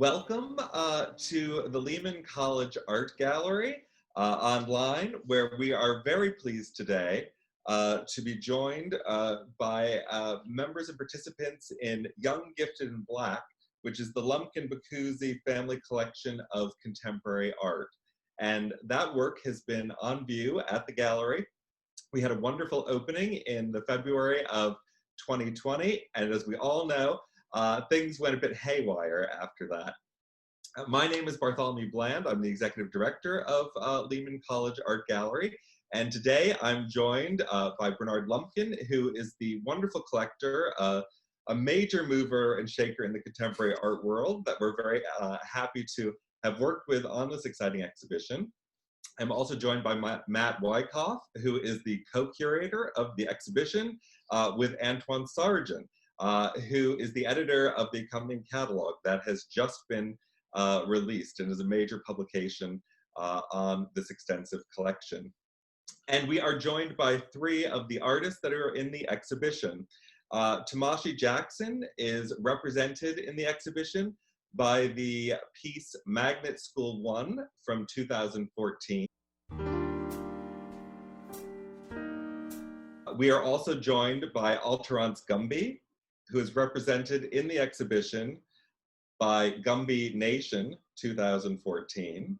Welcome to the Lehman College Art Gallery online, where we are very pleased today to be joined by members and participants in Young, Gifted, and Black, which is the Lumpkin-Boccuzzi family collection of contemporary art. And that work has been on view at the gallery. We had a wonderful opening in the February of 2020, and as we all know, things went a bit haywire after that. My name is Bartholomew Bland. I'm the executive director of Lehman College Art Gallery, and today I'm joined by Bernard Lumpkin, who is the wonderful collector, a major mover and shaker in the contemporary art world that we're very happy to have worked with on this exciting exhibition. I'm also joined by Matt Wycoff, who is the co-curator of the exhibition with Antoine Sargent, who is the editor of the accompanying catalog that has just been released and is a major publication on this extensive collection. And we are joined by three of the artists that are in the exhibition. Tomashi Jackson is represented in the exhibition by the piece Magnet School 1 from 2014. We are also joined by Alteronce Gumby, who is represented in the exhibition by Gumby Nation 2014.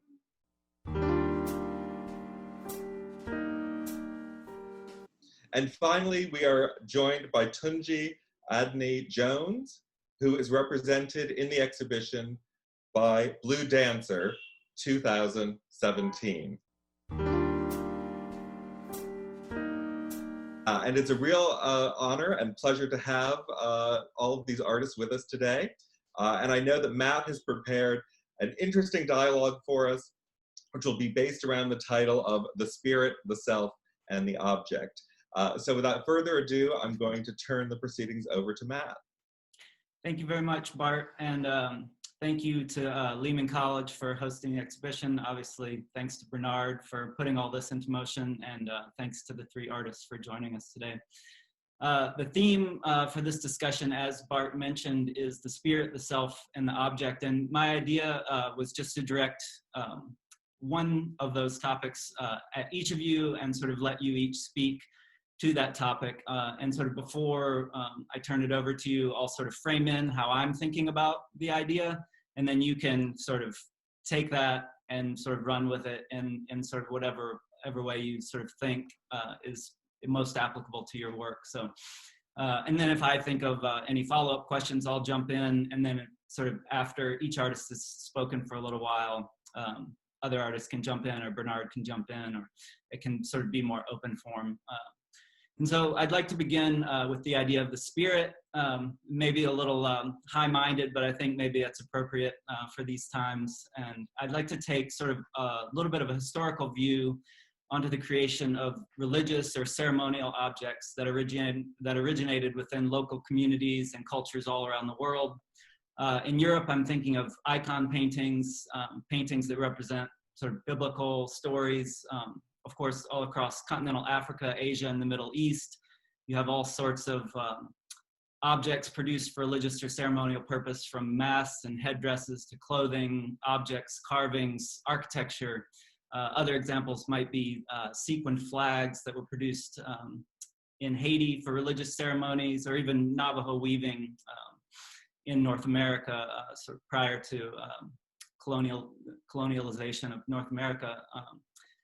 And finally, we are joined by Tunji Adeniyi-Jones, who is represented in the exhibition by Blue Dancer 2017. And it's a real honor and pleasure to have all of these artists with us today. And I know that Matt has prepared an interesting dialogue for us, which will be based around the title of The Spirit, the Self, and the Object. So without further ado, I'm going to turn the proceedings over to Matt. Thank you very much, Bart, and thank you to Lehman College for hosting the exhibition. Obviously, thanks to Bernard for putting all this into motion, and thanks to the three artists for joining us today. The theme for this discussion, as Bart mentioned, is the spirit, the self, and the object. And my idea was just to direct one of those topics at each of you and sort of let you each speak to that topic. And sort of before I turn it over to you, I'll sort of frame in how I'm thinking about the idea, and then you can sort of take that and sort of run with it in sort of whatever way you sort of think is most applicable to your work. So, and then if I think of any follow-up questions, I'll jump in, and then sort of after each artist has spoken for a little while, other artists can jump in, or Bernard can jump in, or it can sort of be more open form. And so I'd like to begin with the idea of the spirit, maybe a little high-minded, but I think maybe that's appropriate for these times. And I'd like to take sort of a little bit of a historical view onto the creation of religious or ceremonial objects that originated within local communities and cultures all around the world. In Europe, I'm thinking of icon paintings, paintings that represent sort of biblical stories. Of course, all across continental Africa, Asia, and the Middle East, you have all sorts of objects produced for religious or ceremonial purpose, from masks and headdresses to clothing, objects, carvings, architecture. Other examples might be sequined flags that were produced in Haiti for religious ceremonies, or even Navajo weaving in North America sort of prior to colonialization of North America.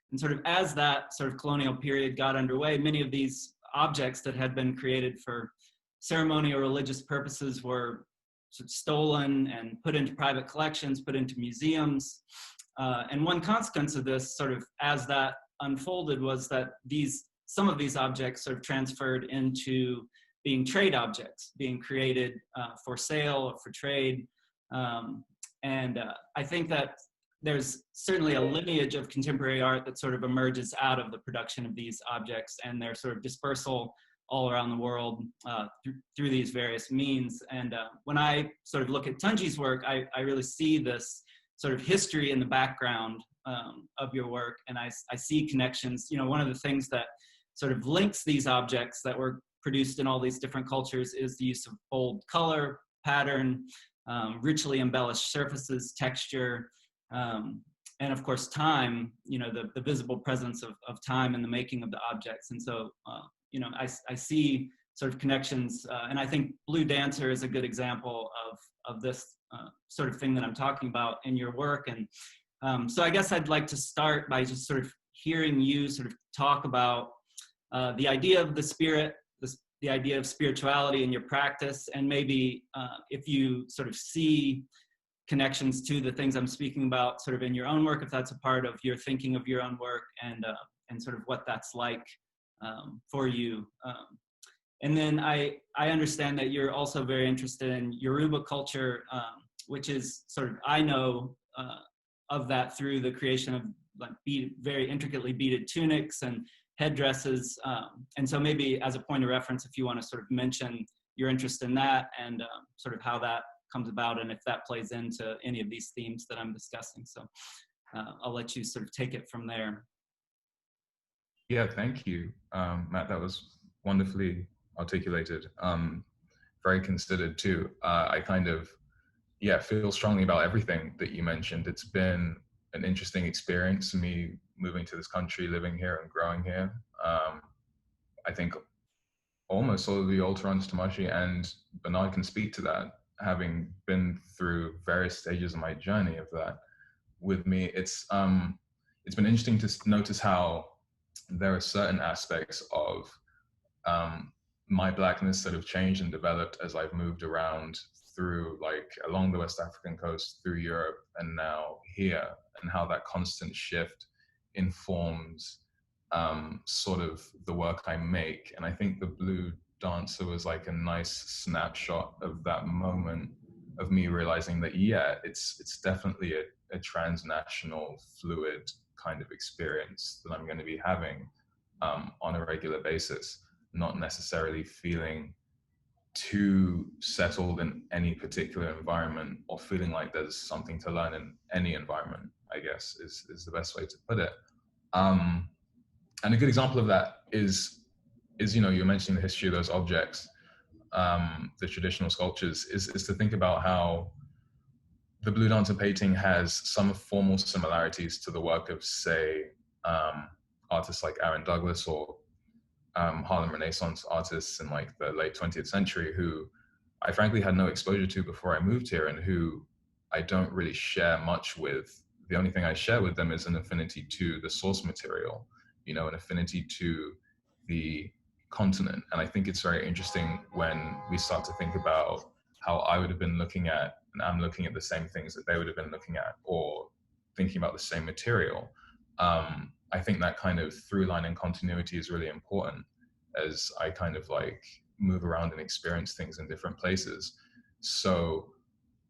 And sort of as that sort of colonial period got underway, many of these objects that had been created for ceremonial or religious purposes were sort of stolen and put into private collections, put into museums. And one consequence of this, sort of as that unfolded, was that some of these objects sort of transferred into being trade objects, being created for sale or for trade. And I think that there's certainly a lineage of contemporary art that sort of emerges out of the production of these objects and their sort of dispersal all around the world through these various means. And when I sort of look at Tunji's work, I really see this sort of history in the background of your work, and I see connections. You know, one of the things that sort of links these objects that were produced in all these different cultures is the use of bold color, pattern, richly embellished surfaces, texture, and of course time, the visible presence of time in the making of the objects. And so, I see sort of connections, and I think Blue Dancer is a good example of this sort of thing that I'm talking about in your work. And so I guess I'd like to start by just sort of hearing you sort of talk about the idea of the spirit, the idea of spirituality in your practice, and maybe if you sort of see connections to the things I'm speaking about sort of in your own work, if that's a part of your thinking of your own work, and sort of what that's like for you. And then I understand that you're also very interested in Yoruba culture, which is sort of, I know of that through the creation of like very intricately beaded tunics and headdresses. And so maybe as a point of reference, if you want to sort of mention your interest in that and sort of how that comes about and if that plays into any of these themes that I'm discussing. So I'll let you sort of take it from there. Yeah, thank you, Matt. That was wonderfully articulated. Very considered too. I kind of, feel strongly about everything that you mentioned. It's been an interesting experience for me moving to this country, living here and growing here. I think almost all of the Alteronce, Tomashi, and Bernard can speak to that, having been through various stages of my journey of that with me. It's been interesting to notice how there are certain aspects of my Blackness that have changed and developed as I've moved around through, like, along the West African coast, through Europe, and now here, and how that constant shift informs sort of the work I make. And I think the Blue Dancer was like a nice snapshot of that moment of me realizing that, it's definitely a transnational, fluid kind of experience that I'm going to be having on a regular basis, not necessarily feeling too settled in any particular environment or feeling like there's something to learn in any environment, I guess is the best way to put it. And a good example of that is you're mentioning the history of those objects, the traditional sculptures, is to think about how the Blue Dancer painting has some formal similarities to the work of, say, artists like Aaron Douglas or Harlem Renaissance artists in like the late 20th century, who I frankly had no exposure to before I moved here, and who I don't really share much with. The only thing I share with them is an affinity to the source material, an affinity to the continent. And I think it's very interesting when we start to think about how I would have been looking at, and I'm looking at the same things that they would have been looking at, or thinking about the same material. I think that kind of through line and continuity is really important as I kind of like move around and experience things in different places. So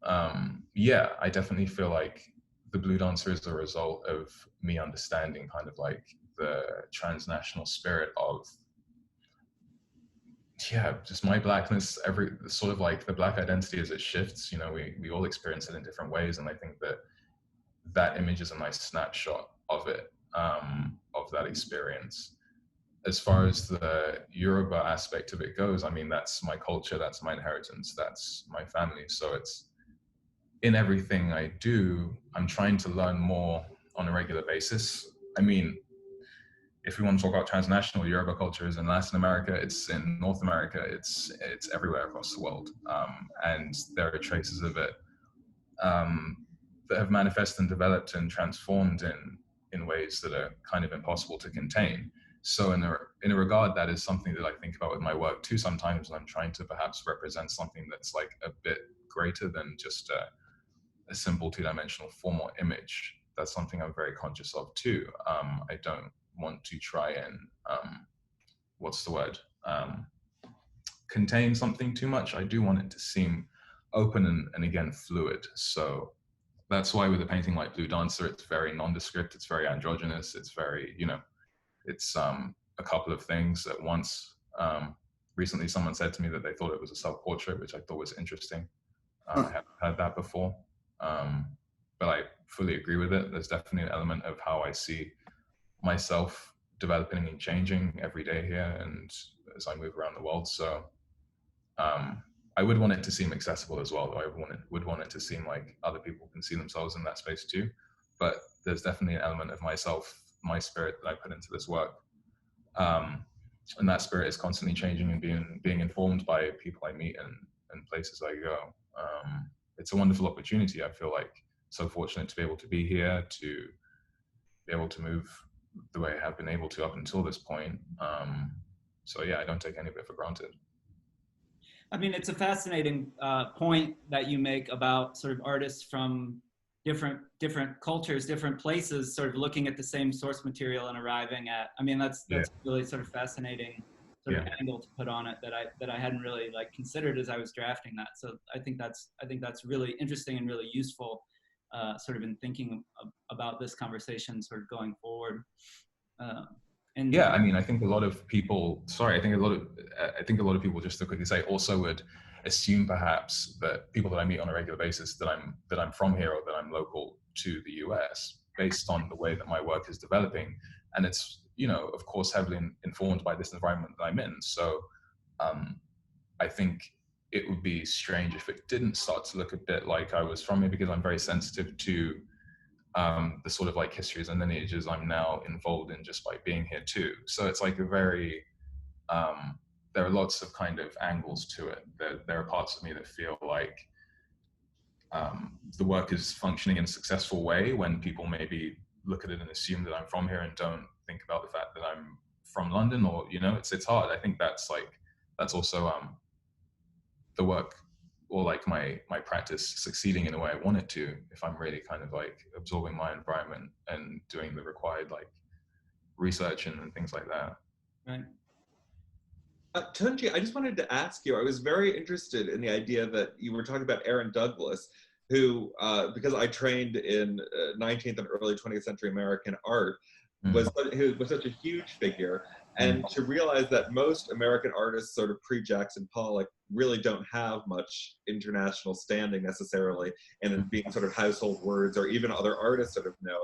I definitely feel like the Blue Dancer is a result of me understanding kind of like the transnational spirit of, just my Blackness, every sort of like the Black identity as it shifts, we all experience it in different ways. And I think that image is a nice snapshot of it, of that experience. As far as the Yoruba aspect of it goes, I mean, that's my culture, that's my inheritance, that's my family. So it's in everything I do, I'm trying to learn more on a regular basis. I mean, if we want to talk about transnational, Yoruba culture is in Latin America, it's in North America, it's everywhere across the world. And there are traces of it that have manifested and developed and transformed in ways that are kind of impossible to contain. So in a regard, that is something that I think about with my work too sometimes, when I'm trying to perhaps represent something that's like a bit greater than just a simple two-dimensional form or image. That's something I'm very conscious of too. I don't want to try and, contain something too much. I do want it to seem open and again, fluid. So that's why with a painting like Blue Dancer, it's very nondescript, it's very androgynous, it's very, it's a couple of things at once. Recently, someone said to me that they thought it was a self-portrait, which I thought was interesting. I haven't heard that before, but I fully agree with it. There's definitely an element of how I see myself developing and changing every day here and as I move around the world. So I would want it to seem accessible as well, though. Would want it to seem like other people can see themselves in that space too. But there's definitely an element of myself, my spirit that I put into this work. And that spirit is constantly changing and being informed by people I meet and places I go. It's a wonderful opportunity. I feel like so fortunate to be able to be here, to be able to move the way I have been able to up until this point. So yeah, I don't take any of it for granted. I mean, it's a fascinating point that you make about sort of artists from different cultures, different places, sort of looking at the same source material and arriving at. I mean, that's really sort of fascinating sort of angle to put on it that I hadn't really like considered as I was drafting that. So I think that's really interesting and really useful, sort of in thinking about this conversation sort of going forward. And yeah, I mean, I think a lot of people. Sorry, I think a lot of people, just to quickly say, also would assume perhaps that people that I meet on a regular basis that I'm from here or that I'm local to the US based on the way that my work is developing, and it's, you know, of course, heavily informed by this environment that I'm in. So I think it would be strange if it didn't start to look a bit like I was from here, because I'm very sensitive to the sort of like histories and lineages I'm now involved in just by being here too. So it's like a very, there are lots of kind of angles to it. There are parts of me that feel like the work is functioning in a successful way when people maybe look at it and assume that I'm from here and don't think about the fact that I'm from London, or, you know, it's hard. I think that's also the work, or like my practice succeeding in the way I want it to, if I'm really kind of like absorbing my environment and doing the required like research and things like that. Right. Tunji, I just wanted to ask you, I was very interested in the idea that you were talking about Aaron Douglas, who, because I trained in 19th and early 20th century American art, was such a huge figure. And to realize that most American artists sort of pre-Jackson Pollock really don't have much international standing necessarily, and then being sort of household words, or even other artists sort of know.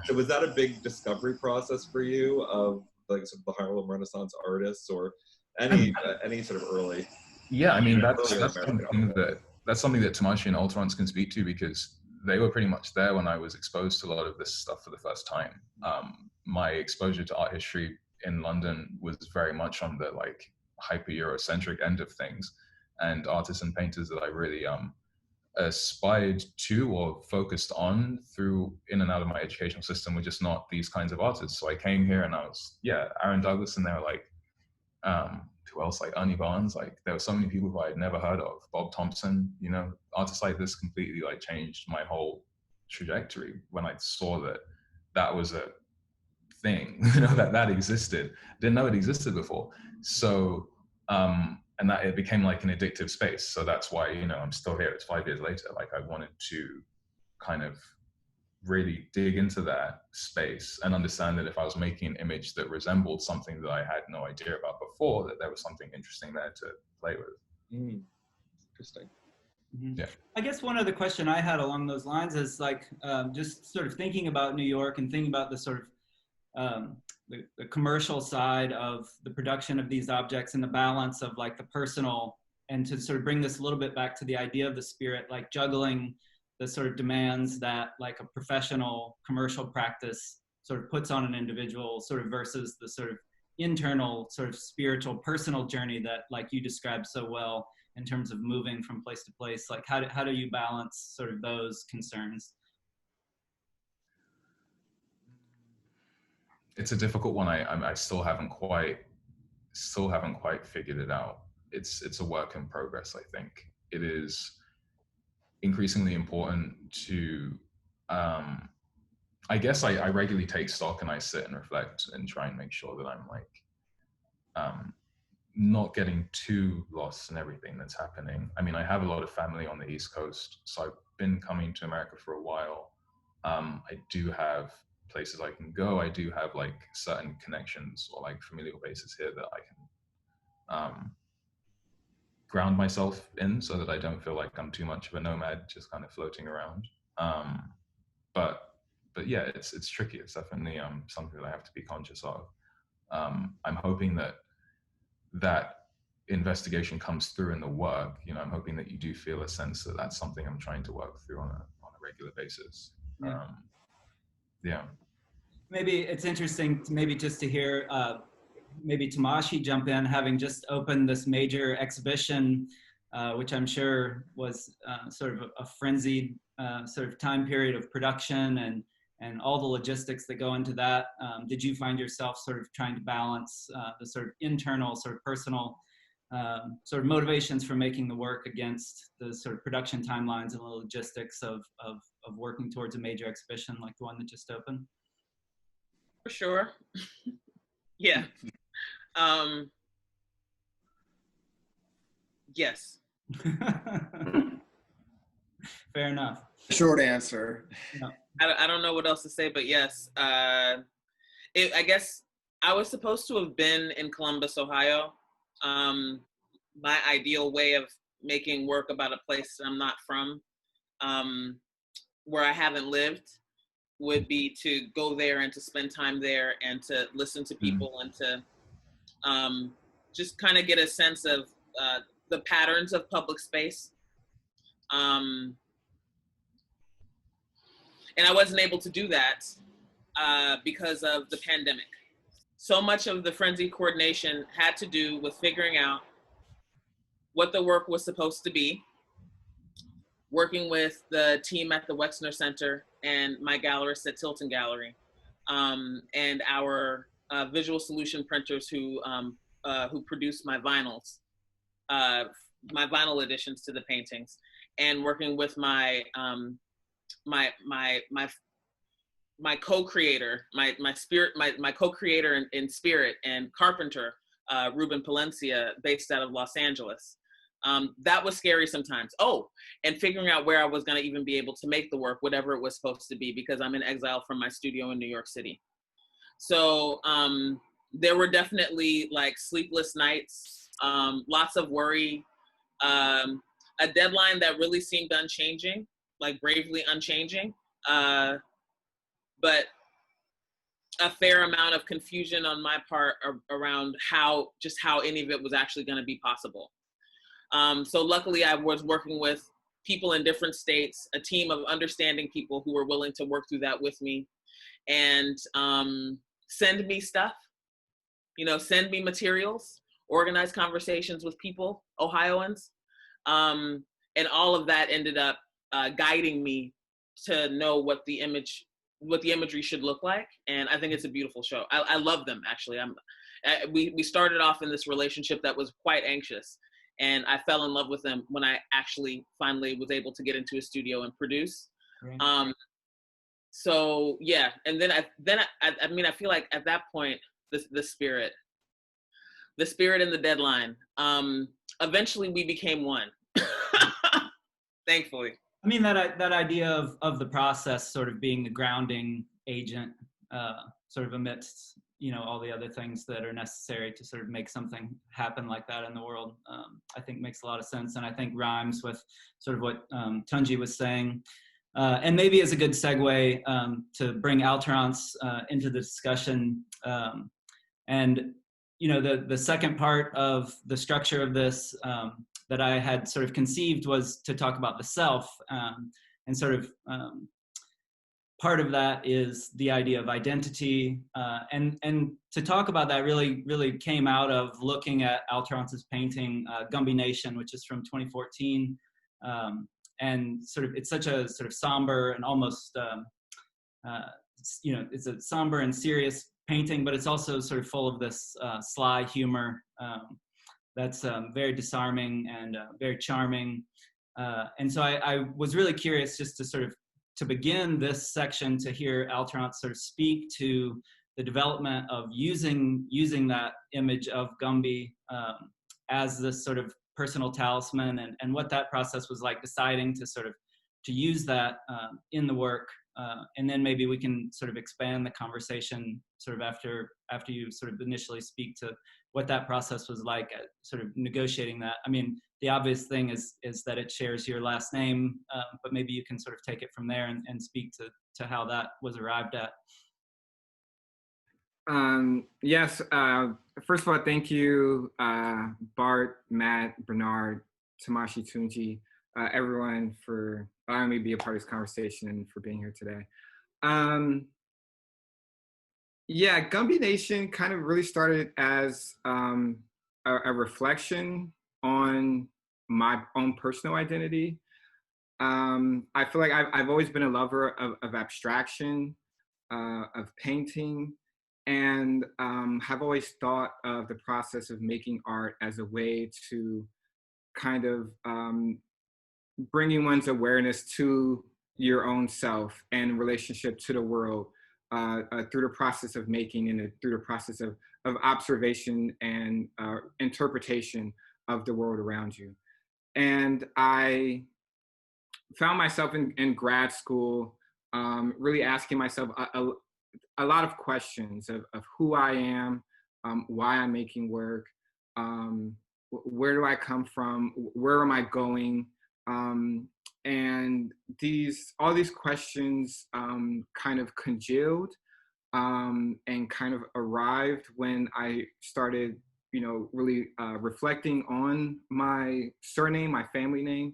So was that a big discovery process for you of like sort of the Harlem Renaissance artists, or any sort of early? Yeah, I mean, that's something that Tomashi and Alteronce can speak to, because they were pretty much there when I was exposed to a lot of this stuff for the first time. My exposure to art history in London was very much on the like hyper Eurocentric end of things, and artists and painters that I really aspired to or focused on through in and out of my educational system were just not these kinds of artists. So I came here and I was, Aaron Douglas, and they were like, who else, like Ernie Barnes, like there were so many people who I had never heard of, Bob Thompson, you know, artists like this completely like changed my whole trajectory when I saw that was a thing, you know, that existed. Didn't know it existed before. So and that it became like an addictive space. So that's why, you know, I'm still here. It's 5 years later. Like I wanted to kind of really dig into that space and understand that if I was making an image that resembled something that I had no idea about before, that there was something interesting there to play with. Interesting. Mm-hmm. Yeah. I guess one other question I had along those lines is like just sort of thinking about New York and thinking about the sort of the commercial side of the production of these objects and the balance of like the personal, and to sort of bring this a little bit back to the idea of the spirit, like juggling the sort of demands that like a professional commercial practice sort of puts on an individual, sort of versus the sort of internal sort of spiritual personal journey that like you described so well in terms of moving from place to place. Like how do you balance sort of those concerns? It's a difficult one. I still haven't quite figured it out. It's a work in progress. I think it is increasingly important to. I guess I regularly take stock and I sit and reflect and try and make sure that I'm like not getting too lost in everything that's happening. I mean, I have a lot of family on the East Coast, so I've been coming to America for a while. I do have places I can go. I do have like certain connections or like familial bases here that I can ground myself in, so that I don't feel like I'm too much of a nomad just kind of floating around. But yeah, it's tricky. It's definitely something that I have to be conscious of. I'm hoping that investigation comes through in the work. You know, I'm hoping that you do feel a sense that that's something I'm trying to work through on a regular basis. Yeah. Yeah. Maybe it's interesting to maybe just to hear maybe Tomashi jump in, having just opened this major exhibition, which I'm sure was sort of a frenzied sort of time period of production and all the logistics that go into that. Did you find yourself sort of trying to balance the sort of internal, sort of personal sort of motivations for making the work against the sort of production timelines and the logistics of working towards a major exhibition like the one that just opened? For sure. Yeah. Yes. Fair enough. Short answer. Yeah. I don't know what else to say, but yes. I guess I was supposed to have been in Columbus, Ohio. My ideal way of making work about a place I'm not from, where I haven't lived, would be to go there and to spend time there and to listen to people and to just kind of get a sense of the patterns of public space. And I wasn't able to do that because of the pandemic. So much of the frenzy coordination had to do with figuring out what the work was supposed to be, working with the team at the Wexner Center and my gallerist at Tilton Gallery, and our visual solution printers who produce my vinyls, my vinyl additions to the paintings, and working with my co-creator, my co-creator in spirit and carpenter, Ruben Palencia, based out of Los Angeles. That was scary sometimes. Oh, and figuring out where I was going to even be able to make the work, whatever it was supposed to be, because I'm in exile from my studio in New York City. So there were definitely like sleepless nights, lots of worry, a deadline that really seemed unchanging, like bravely unchanging, but a fair amount of confusion on my part around how any of it was actually going to be possible. So luckily I was working with people in different states, a team of understanding people who were willing to work through that with me and send me stuff, send me materials, organize conversations with people, Ohioans. And all of that ended up guiding me to know what the imagery should look like. And I think it's a beautiful show. I love them, actually. We started off in this relationship that was quite anxious. And I fell in love with them when I actually finally was able to get into a studio and produce. Right. So yeah, and then I feel like at that point, the spirit and the deadline, eventually we became one. Thankfully. I mean, that idea of the process sort of being the grounding agent, sort of amidst, all the other things that are necessary to sort of make something happen like that in the world, I think makes a lot of sense. And I think rhymes with sort of what Tunji was saying. And maybe is a good segue to bring Alteronce into the discussion. And, the second part of the structure of this that I had sort of conceived was to talk about the self, and sort of part of that is the idea of identity, and to talk about that really came out of looking at Alteronce's painting Gumby Nation, which is from 2014, and sort of it's such a sort of somber and almost it's a somber and serious painting, but it's also sort of full of this sly humor that's very disarming and very charming. And so I was really curious just to sort of, to begin this section, to hear Alteronce sort of speak to the development of using that image of Gumby as this sort of personal talisman, and what that process was like, deciding to sort of to use that in the work. And then maybe we can sort of expand the conversation sort of after you sort of initially speak to what that process was like at sort of negotiating that. I mean, the obvious thing is that it shares your last name, but maybe you can sort of take it from there and speak to how that was arrived at. Yes. First of all, thank you, Bart, Matt, Bernard, Tomashi, Tunji, everyone for allowing me to be a part of this conversation and for being here today. Yeah, Gumby Nation kind of really started as a reflection on my own personal identity. I feel like I've always been a lover of abstraction, of painting, and have always thought of the process of making art as a way to kind of bringing one's awareness to your own self and relationship to the world through the process of making and through the process of observation and interpretation of the world around you. And I found myself in grad school really asking myself a lot of questions of who I am, why I'm making work, where do I come from, where am I going, and all these questions kind of congealed and kind of arrived when I started, really reflecting on my surname, my family name,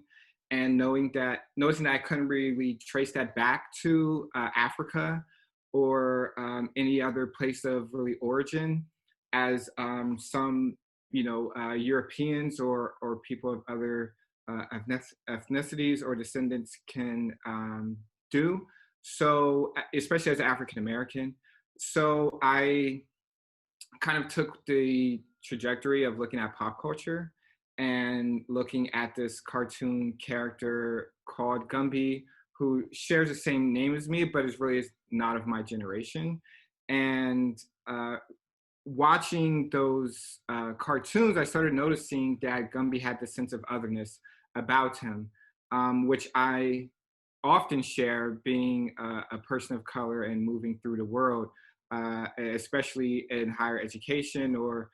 and noticing that I couldn't really trace that back to Africa or any other place of really origin, as some Europeans or people of other ethnicities or descendants can do. So, especially as an African American, so I kind of took the trajectory of looking at pop culture and looking at this cartoon character called Gumby, who shares the same name as me, but is really not of my generation. And watching those cartoons, I started noticing that Gumby had this sense of otherness about him, which I often share, being a person of color and moving through the world, especially in higher education or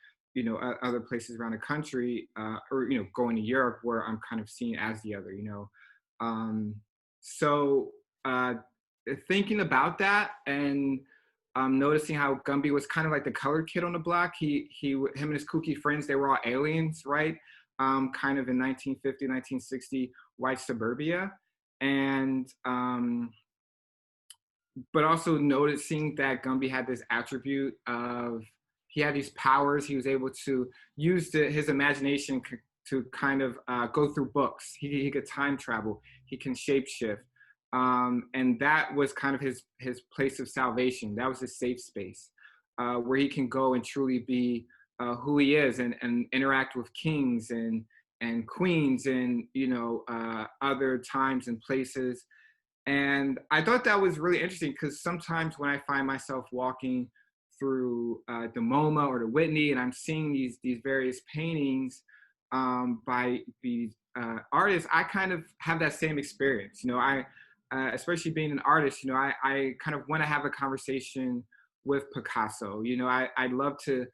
other places around the country, or going to Europe, where I'm kind of seen as the other. So thinking about that and noticing how Gumby was kind of like the colored kid on the block. Him and his kooky friends, they were all aliens, right? Kind of in 1950, 1960, white suburbia. And, but also noticing that Gumby had this attribute of, he had these powers. He was able to use his imagination to kind of go through books. He could time travel. He can shapeshift. And that was kind of his place of salvation. That was his safe space, where he can go and truly be who he is and interact with kings and queens and other times and places. And I thought that was really interesting, because sometimes when I find myself walking through the MoMA or the Whitney, and I'm seeing these various paintings by these artists, I kind of have that same experience. Especially being an artist, I kind of want to have a conversation with Picasso. I'd love to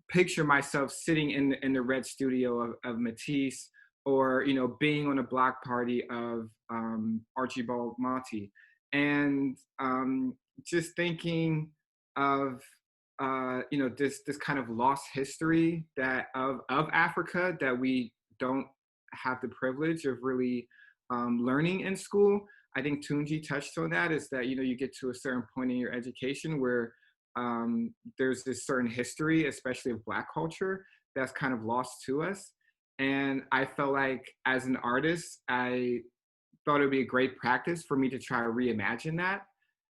picture myself sitting in the red studio of Matisse, or being on a block party of Archibald Monti, and just thinking of this kind of lost history that of Africa that we don't have the privilege of really learning in school. I think Tunji touched on that, is that you get to a certain point in your education where there's this certain history, especially of Black culture, that's kind of lost to us. And I felt like, as an artist, I thought it would be a great practice for me to try to reimagine that,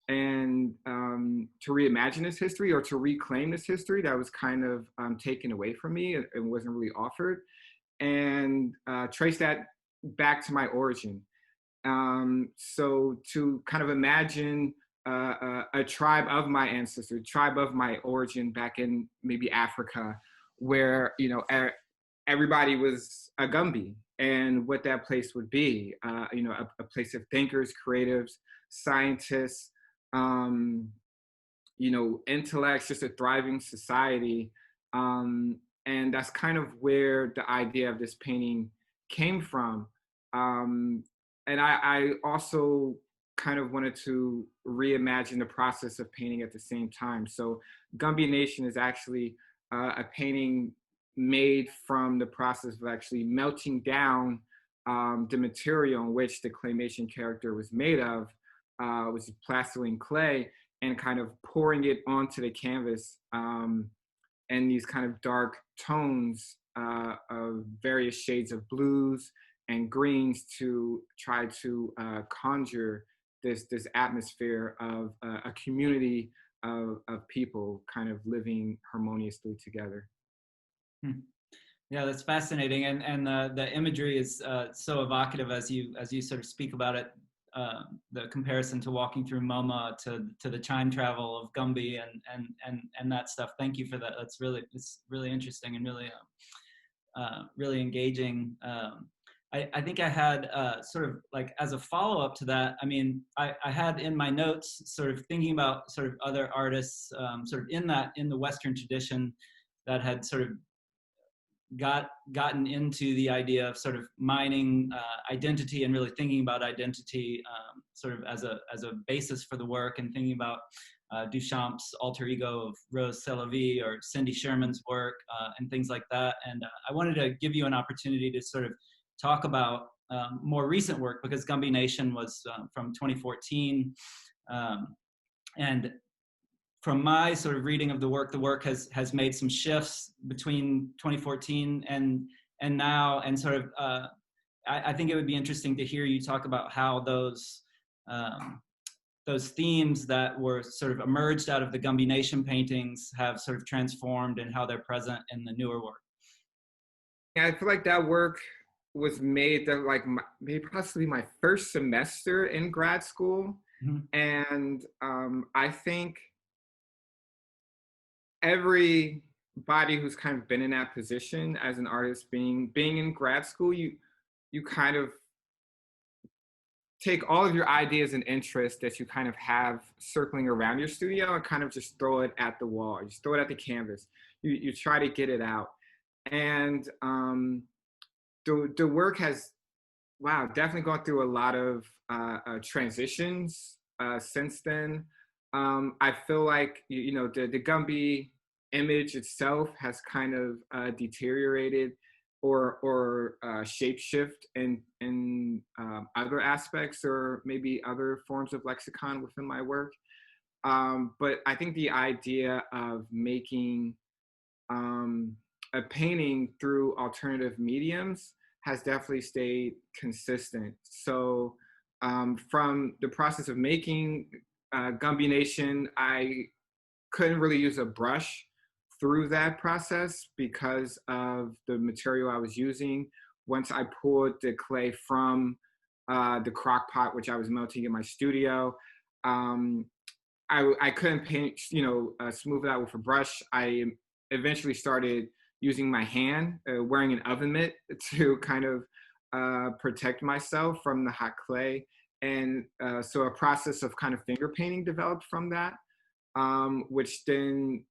and to reimagine this history, or to reclaim this history that was kind of taken away from me and wasn't really offered, and trace that back to my origin. So to kind of imagine a tribe of my ancestors, tribe of my origin back in maybe Africa, where everybody was a Gumby, and what that place would be, a place of thinkers, creatives, scientists, intellects, just a thriving society. And that's kind of where the idea of this painting came from. And I also kind of wanted to reimagine the process of painting at the same time. So Gumby Nation is actually a painting made from the process of actually melting down the material in which the claymation character was made of, which is plastiline clay, and kind of pouring it onto the canvas and these kind of dark tones of various shades of blues and greens to try to conjure this atmosphere of a community of people kind of living harmoniously together. Yeah, that's fascinating, and the imagery is so evocative as you sort of speak about it. The comparison to walking through MoMA to the time travel of Gumby and that stuff. Thank you for that. It's really interesting and really engaging. I think I had sort of like as a follow-up to that, I mean, I had in my notes sort of thinking about sort of other artists sort of in the Western tradition that had sort of gotten into the idea of sort of mining identity and really thinking about identity sort of as a basis for the work, and thinking about Duchamp's alter ego of Rose Sélavy or Cindy Sherman's work and things like that. And I wanted to give you an opportunity to sort of talk about more recent work, because Gumby Nation was from 2014. And from my sort of reading of the work has made some shifts between 2014 and now, and sort of I think it would be interesting to hear you talk about how those themes that were sort of emerged out of the Gumby Nation paintings have sort of transformed and how they're present in the newer work. Yeah, I feel like that work was made like maybe possibly my first semester in grad school. Mm-hmm. And I think everybody who's kind of been in that position as an artist, being in grad school, you kind of take all of your ideas and interests that you kind of have circling around your studio and kind of just throw it at the wall. You just throw it at the canvas. You try to get it out. And the work has, definitely gone through a lot of transitions since then. I feel like, the Gumby image itself has kind of deteriorated or shapeshift in other aspects or maybe other forms of lexicon within my work. But I think the idea of making a painting through alternative mediums has definitely stayed consistent. So from the process of making Gumby Nation, I couldn't really use a brush through that process because of the material I was using. Once I pulled the clay from the crock pot, which I was melting in my studio, I couldn't paint, smooth it out with a brush. I eventually started using my hand, wearing an oven mitt to kind of protect myself from the hot clay. And so a process of kind of finger painting developed from that, which then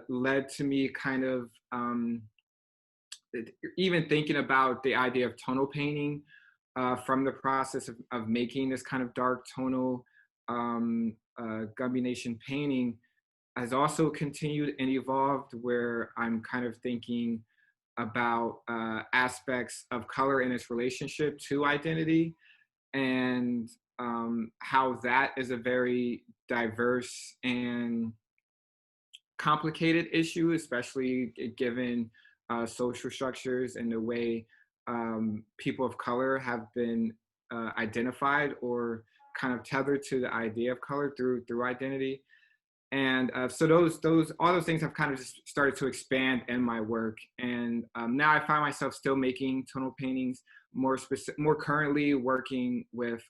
led to me kind of even thinking about the idea of tonal painting from the process of making this kind of dark tonal Gumby Nation painting has also continued and evolved, where I'm kind of thinking about aspects of color and its relationship to identity, and how that is a very diverse and complicated issue, especially given social structures and the way people of color have been identified or kind of tethered to the idea of color through identity. And so all those things have kind of just started to expand in my work. And now I find myself still making tonal paintings, more currently working with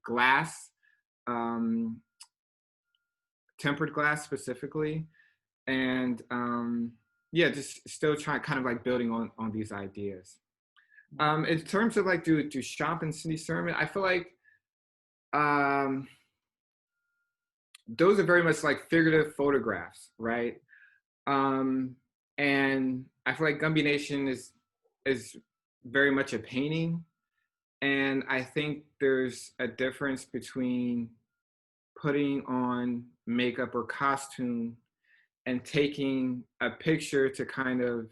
glass, tempered glass specifically. And just still trying kind of like building on these ideas. In terms of like Duchamp and Cindy Sherman, I feel like those are very much like figurative photographs, right? And I feel like Gumby Nation is very much a painting. And I think there's a difference between putting on makeup or costume and taking a picture to kind of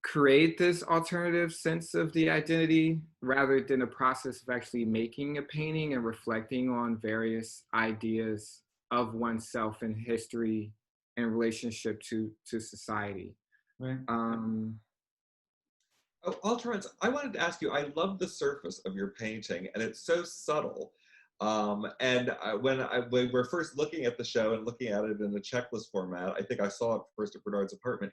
create this alternative sense of the identity rather than a process of actually making a painting and reflecting on various ideas of oneself and history and relationship to society. Right. Oh, Alteronce, I wanted to ask you, I love the surface of your painting, and it's so subtle. When we were first looking at the show and looking at it in a checklist format, I think I saw it first at Bernard's apartment.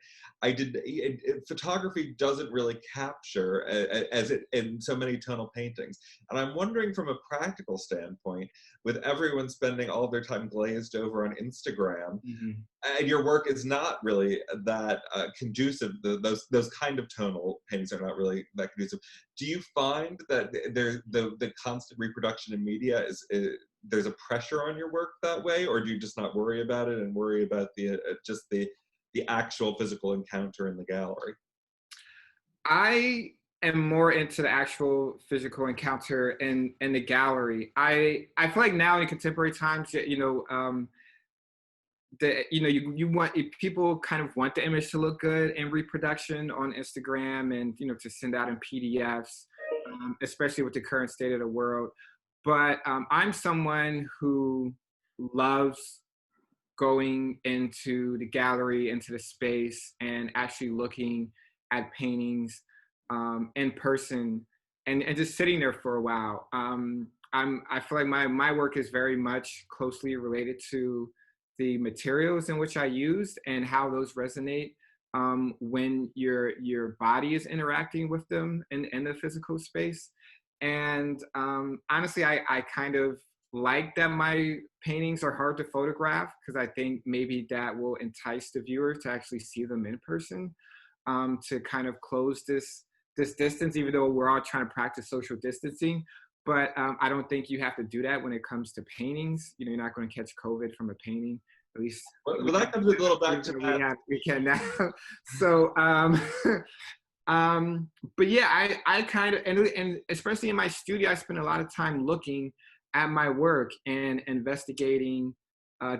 Photography doesn't really capture as it in so many tonal paintings. And I'm wondering from a practical standpoint, with everyone spending all their time glazed over on Instagram, and your work is not really that conducive. Those kind of tonal paintings are not really that conducive. Do you find that the constant reproduction in media there's a pressure on your work that way, or do you just not worry about it and worry about just the actual physical encounter in the gallery? I am more into the actual physical encounter in the gallery. I feel like now in contemporary times, you want people kind of want the image to look good in reproduction on Instagram and to send out in PDFs, especially with the current state of the world. But I'm someone who loves going into the gallery, into the space, and actually looking at paintings in person and just sitting there for a while. I feel like my work is very much closely related to the materials in which I used and how those resonate when your body is interacting with them in the physical space. And honestly, I kind of like that my paintings are hard to photograph because I think maybe that will entice the viewer to actually see them in person, to kind of close this distance, even though we're all trying to practice social distancing. But I don't think you have to do that when it comes to paintings. You're not going to catch COVID from a painting, at least. Well, that comes a little back to that. We can now. So, but yeah, I kind of, and especially in my studio, I spend a lot of time looking at my work and investigating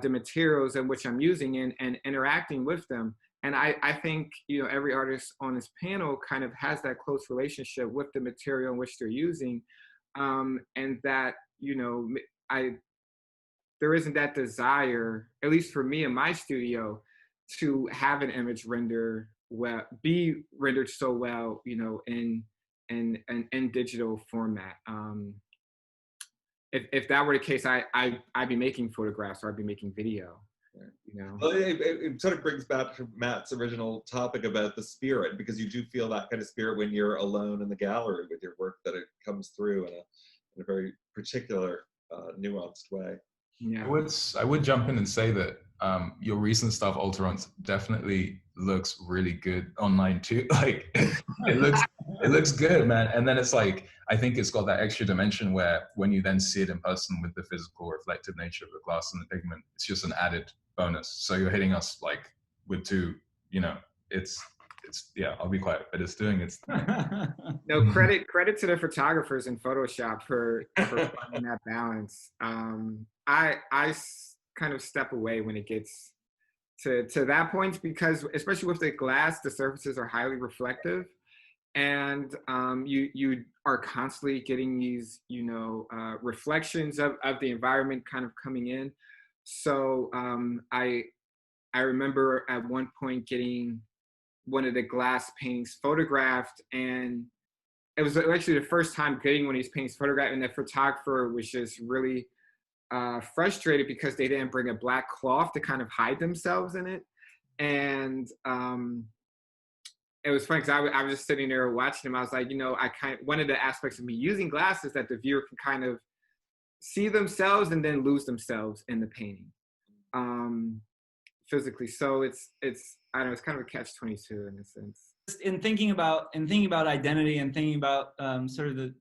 the materials in which I'm using and interacting with them. And I think, every artist on this panel kind of has that close relationship with the material in which they're using. And that, there isn't that desire, at least for me in my studio, to have an image be rendered so well, in digital format. If that were the case, I'd be making photographs or I'd be making video. Well, it sort of brings back to Matt's original topic about the spirit, because you do feel that kind of spirit when you're alone in the gallery with your work, that it comes through in a very particular, nuanced way. Yeah. I would jump in and say that your recent stuff, Alteronce, definitely looks really good online too. Like it looks good, man. And then it's like, I think it's got that extra dimension where when you then see it in person with the physical reflective nature of the glass and the pigment, it's just an added bonus. So you're hitting us like with two, it's yeah, I'll be quiet, but it's doing its thing. No, credit to the photographers in Photoshop for finding that balance. I kind of step away when it gets to that point, because especially with the glass, the surfaces are highly reflective, and you are constantly getting these reflections of the environment kind of coming in. So I remember at one point getting one of the glass paintings photographed, and it was actually the first time getting one of these paintings photographed, and the photographer was just really frustrated because they didn't bring a black cloth to kind of hide themselves in it. And it was funny because I was just sitting there watching them. I was like, one of the aspects of me using glass is that the viewer can kind of see themselves and then lose themselves in the painting physically. So it's I don't know, it's kind of a catch-22 in a sense. In thinking about identity and thinking about sort of the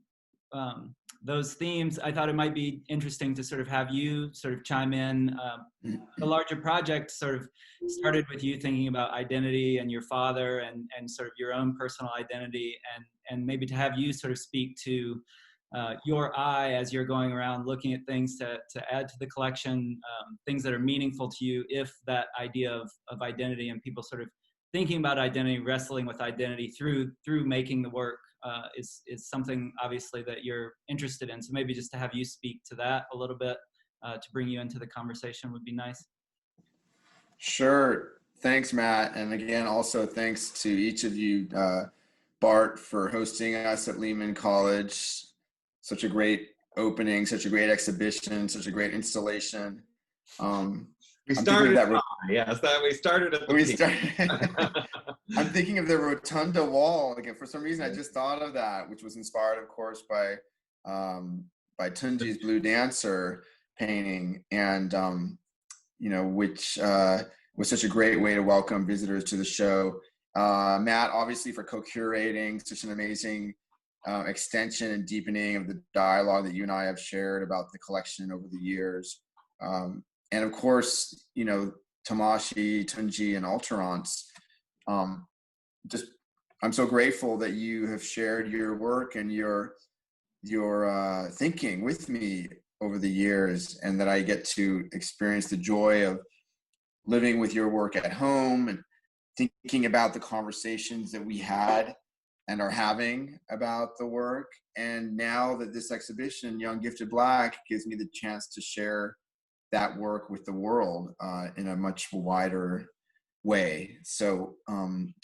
those themes, I thought it might be interesting to sort of have you sort of chime in. The larger project sort of started with you thinking about identity and your father and sort of your own personal identity, and maybe to have you sort of speak to your eye as you're going around looking at things to add to the collection, things that are meaningful to you, if that idea of identity and people sort of thinking about identity, wrestling with identity through making the work is something obviously that you're interested in. So maybe just to have you speak to that a little bit to bring you into the conversation would be nice. Sure. Thanks, Matt. And again, also thanks to each of you, Bart, for hosting us at Lehman College. Such a great opening, such a great exhibition, such a great installation. We started at the peak. I'm thinking of the Rotunda wall. Again, for some reason, I just thought of that, which was inspired, of course, by Tunji's Blue Dancer painting, and which was such a great way to welcome visitors to the show. Matt, obviously, for co-curating such an amazing extension and deepening of the dialogue that you and I have shared about the collection over the years. And of course, Tomashi, Tunji, and Alteronce. I'm so grateful that you have shared your work and your thinking with me over the years, and that I get to experience the joy of living with your work at home and thinking about the conversations that we had and are having about the work. And now that this exhibition, Young Gifted Black, gives me the chance to share that work with the world in a much wider way. So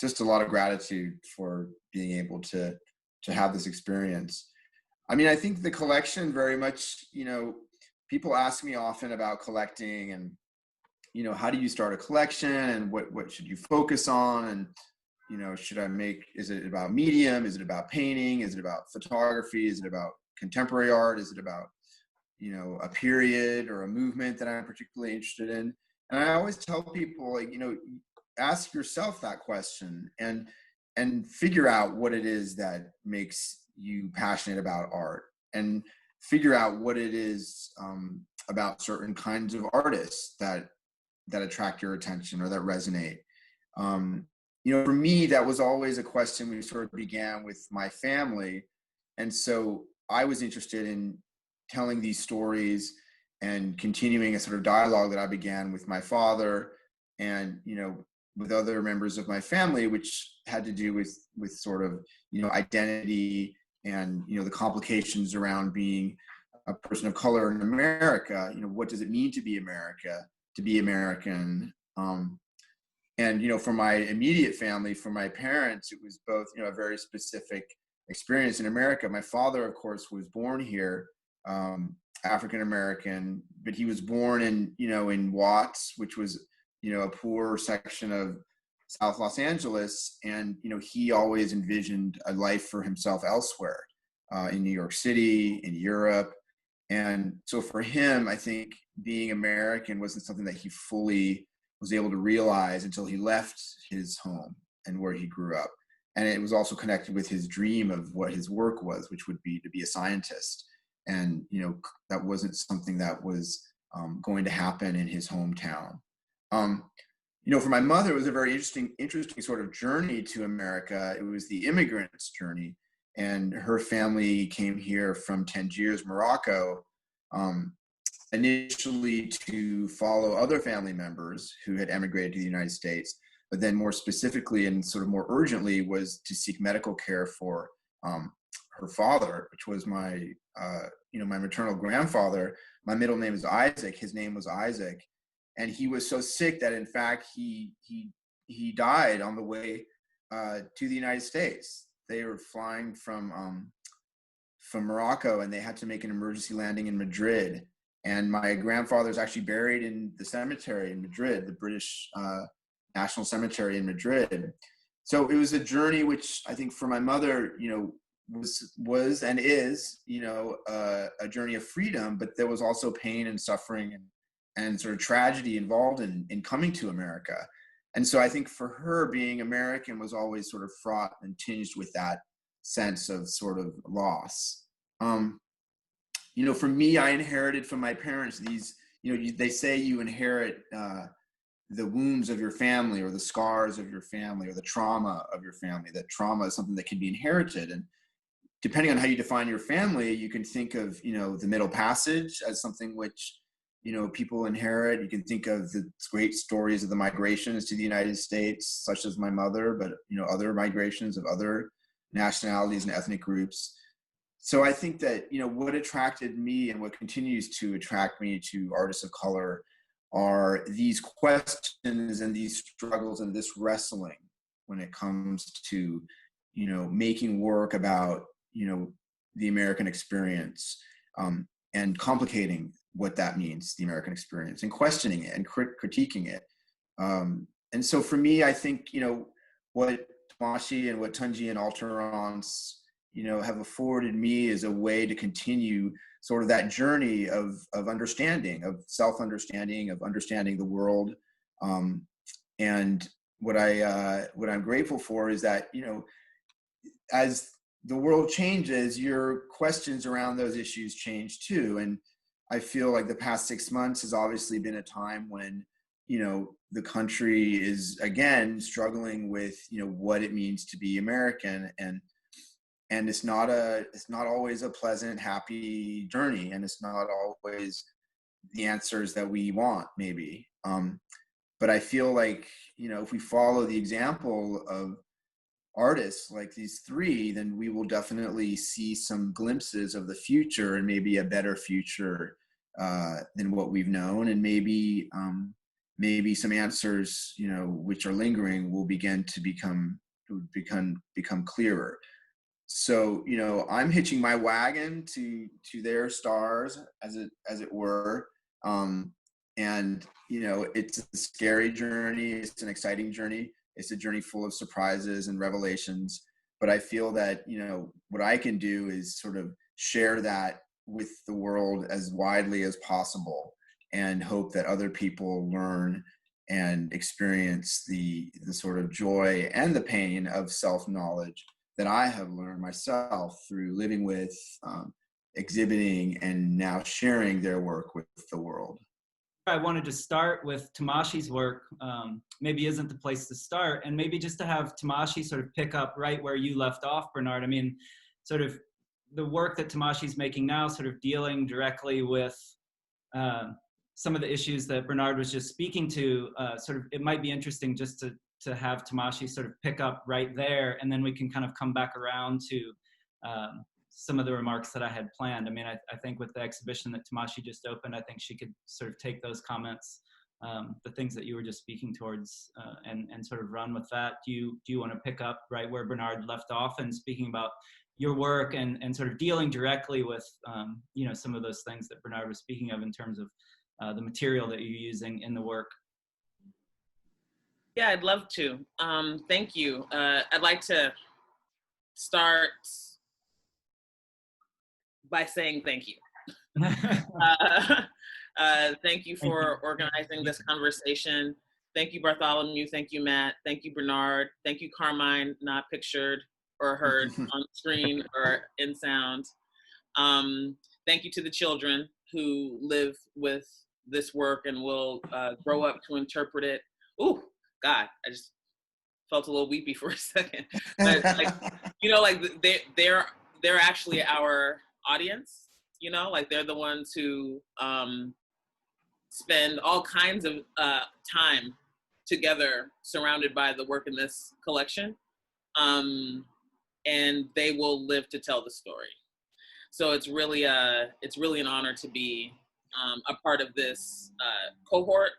just a lot of gratitude for being able to have this experience. I mean, I think the collection very much, people ask me often about collecting and, how do you start a collection and what should you focus on? And, is it about medium? Is it about painting? Is it about photography? Is it about contemporary art? Is it about, a period or a movement that I'm particularly interested in? And I always tell people, ask yourself that question and figure out what it is that makes you passionate about art, and figure out what it is about certain kinds of artists that attract your attention or that resonate. For me, that was always a question we sort of began with my family. And so I was interested in telling these stories and continuing a sort of dialogue that I began with my father and, with other members of my family, which had to do with sort of, identity and, the complications around being a person of color in America. What does it mean to be American? And, for my immediate family, for my parents, it was both, a very specific experience in America. My father, of course, was born here, African-American, but he was born in Watts, which was, a poor section of South Los Angeles. And, he always envisioned a life for himself elsewhere, in New York City, in Europe. And so for him, I think being American wasn't something that he fully was able to realize until he left his home and where he grew up. And it was also connected with his dream of what his work was, which would be to be a scientist. And, that wasn't something that was going to happen in his hometown. For my mother, it was a very interesting sort of journey to America. It was the immigrant's journey. And her family came here from Tangiers, Morocco, initially to follow other family members who had emigrated to the United States, but then more specifically and sort of more urgently was to seek medical care for her father, which was my maternal grandfather. My middle name is Isaac. His name was Isaac. And he was so sick that, in fact, he died on the way to the United States. They were flying from Morocco, and they had to make an emergency landing in Madrid. And my grandfather's actually buried in the cemetery in Madrid, the British National Cemetery in Madrid. So it was a journey which I think for my mother, was and is, a journey of freedom, but there was also pain and suffering and sort of tragedy involved in coming to America. And so I think for her, being American was always sort of fraught and tinged with that sense of sort of loss. You know, for me, I inherited from my parents these, you know, they say you inherit the wounds of your family or the scars of your family or the trauma of your family. That trauma is something that can be inherited. And depending on how you define your family, you can think of, you know, the Middle Passage as something which, you know, people inherit. You can think of the great stories of the migrations to the United States, such as my mother, but, you know, other migrations of other nationalities and ethnic groups. So I think that, you know, what attracted me and what continues to attract me to artists of color are these questions and these struggles and this wrestling when it comes to, you know, making work about, you know, the American experience, and complicating what that means, the American experience, and questioning it and critiquing it. And so for me, I think, you know, what Tomashi and what Tunji and Alteronce, you know, have afforded me is a way to continue sort of that journey of understanding, of self-understanding, of understanding the world. And what I'm grateful for is that, you know, as the world changes, your questions around those issues change too. And I feel like the past 6 months has obviously been a time when, you know, the country is again struggling with, you know, what it means to be American, and it's not always a pleasant, happy journey, and it's not always the answers that we want, maybe. But I feel like, you know, if we follow the example of artists like these three, then we will definitely see some glimpses of the future, and maybe a better future than what we've known, and maybe some answers, you know, which are lingering, will begin to become clearer. So, you know, I'm hitching my wagon to their stars, as it were. And, you know, it's a scary journey. It's an exciting journey. It's a journey full of surprises and revelations. But I feel that, you know, what I can do is sort of share that with the world as widely as possible, and hope that other people learn and experience the sort of joy and the pain of self-knowledge that I have learned myself through living with, exhibiting, and now sharing their work with the world. I wanted to start with Tomashi's work. Maybe isn't the place to start, and maybe just to have Tomashi sort of pick up right where you left off, Bernard. I mean, sort of the work that Tomashi's making now, sort of dealing directly with some of the issues that Bernard was just speaking to. Sort of, it might be interesting just to have Tomashi sort of pick up right there, and then we can kind of come back around to some of the remarks that I had planned. I mean, I think with the exhibition that Tomashi just opened, I think she could sort of take those comments, the things that you were just speaking towards, and sort of run with that. Do you want to pick up right where Bernard left off, and speaking about your work and sort of dealing directly with, you know, some of those things that Bernard was speaking of in terms of the material that you're using in the work? Yeah, I'd love to. Thank you. I'd like to start by saying thank you. Thank you for organizing this conversation. Thank you, Bartholomew. Thank you, Matt. Thank you, Bernard. Thank you, Carmine, not pictured or heard on screen or in sound. Thank you to the children who live with this work and will grow up to interpret it. Ooh, God, I just felt a little weepy for a second. But, like, you know, like they're actually our audience, you know, like they're the ones who spend all kinds of time together surrounded by the work in this collection. And they will live to tell the story. So it's really an honor to be a part of this cohort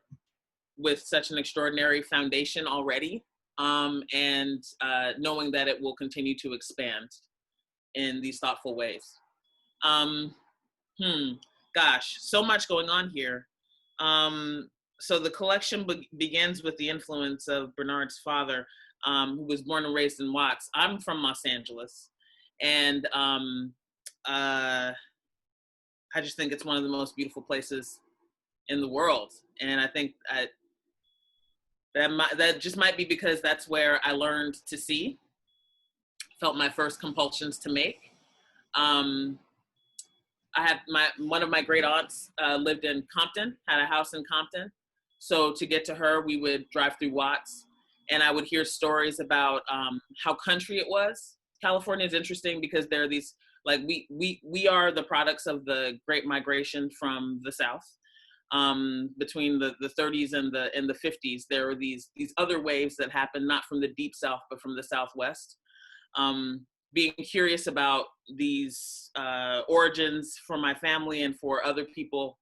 with such an extraordinary foundation already, and knowing that it will continue to expand in these thoughtful ways. Gosh, so much going on here. So the collection begins with the influence of Bernard's father, who was born and raised in Watts. I'm from Los Angeles, and I just think it's one of the most beautiful places in the world. And I think that just might be because that's where I learned to see, felt my first compulsions to make. one of my great aunts lived in Compton, had a house in Compton. So to get to her, we would drive through Watts, and I would hear stories about how country it was. California is interesting because there are these, like, we are the products of the Great Migration from the South. Between the 30s and the 50s, there were these other waves that happened, not from the Deep South, but from the Southwest. Being curious about these origins for my family and for other people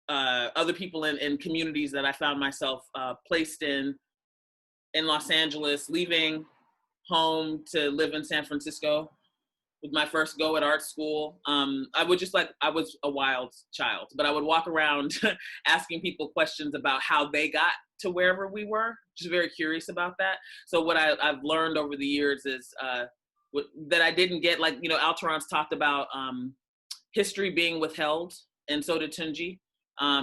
in communities that I found myself placed in Los Angeles, leaving home to live in San Francisco with my first go at art school. I was a wild child, but I would walk around asking people questions about how they got to wherever we were, just very curious about that. So what I've learned over the years is that I didn't get, like, Alteronce talked about history being withheld, and so did Tunji.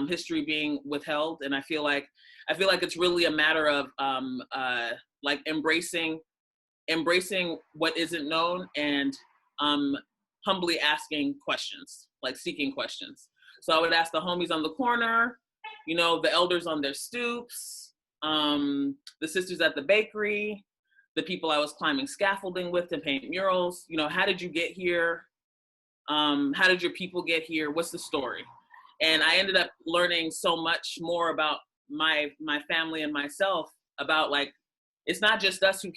History being withheld, and I feel like it's really a matter of like embracing what isn't known, and humbly asking questions, like seeking questions. So I would ask the homies on the corner, the elders on their stoops, the sisters at the bakery, the people I was climbing scaffolding with to paint murals. How did you get here? How did your people get here? What's the story? And I ended up learning so much more about my family and myself, about, like, it's not just us who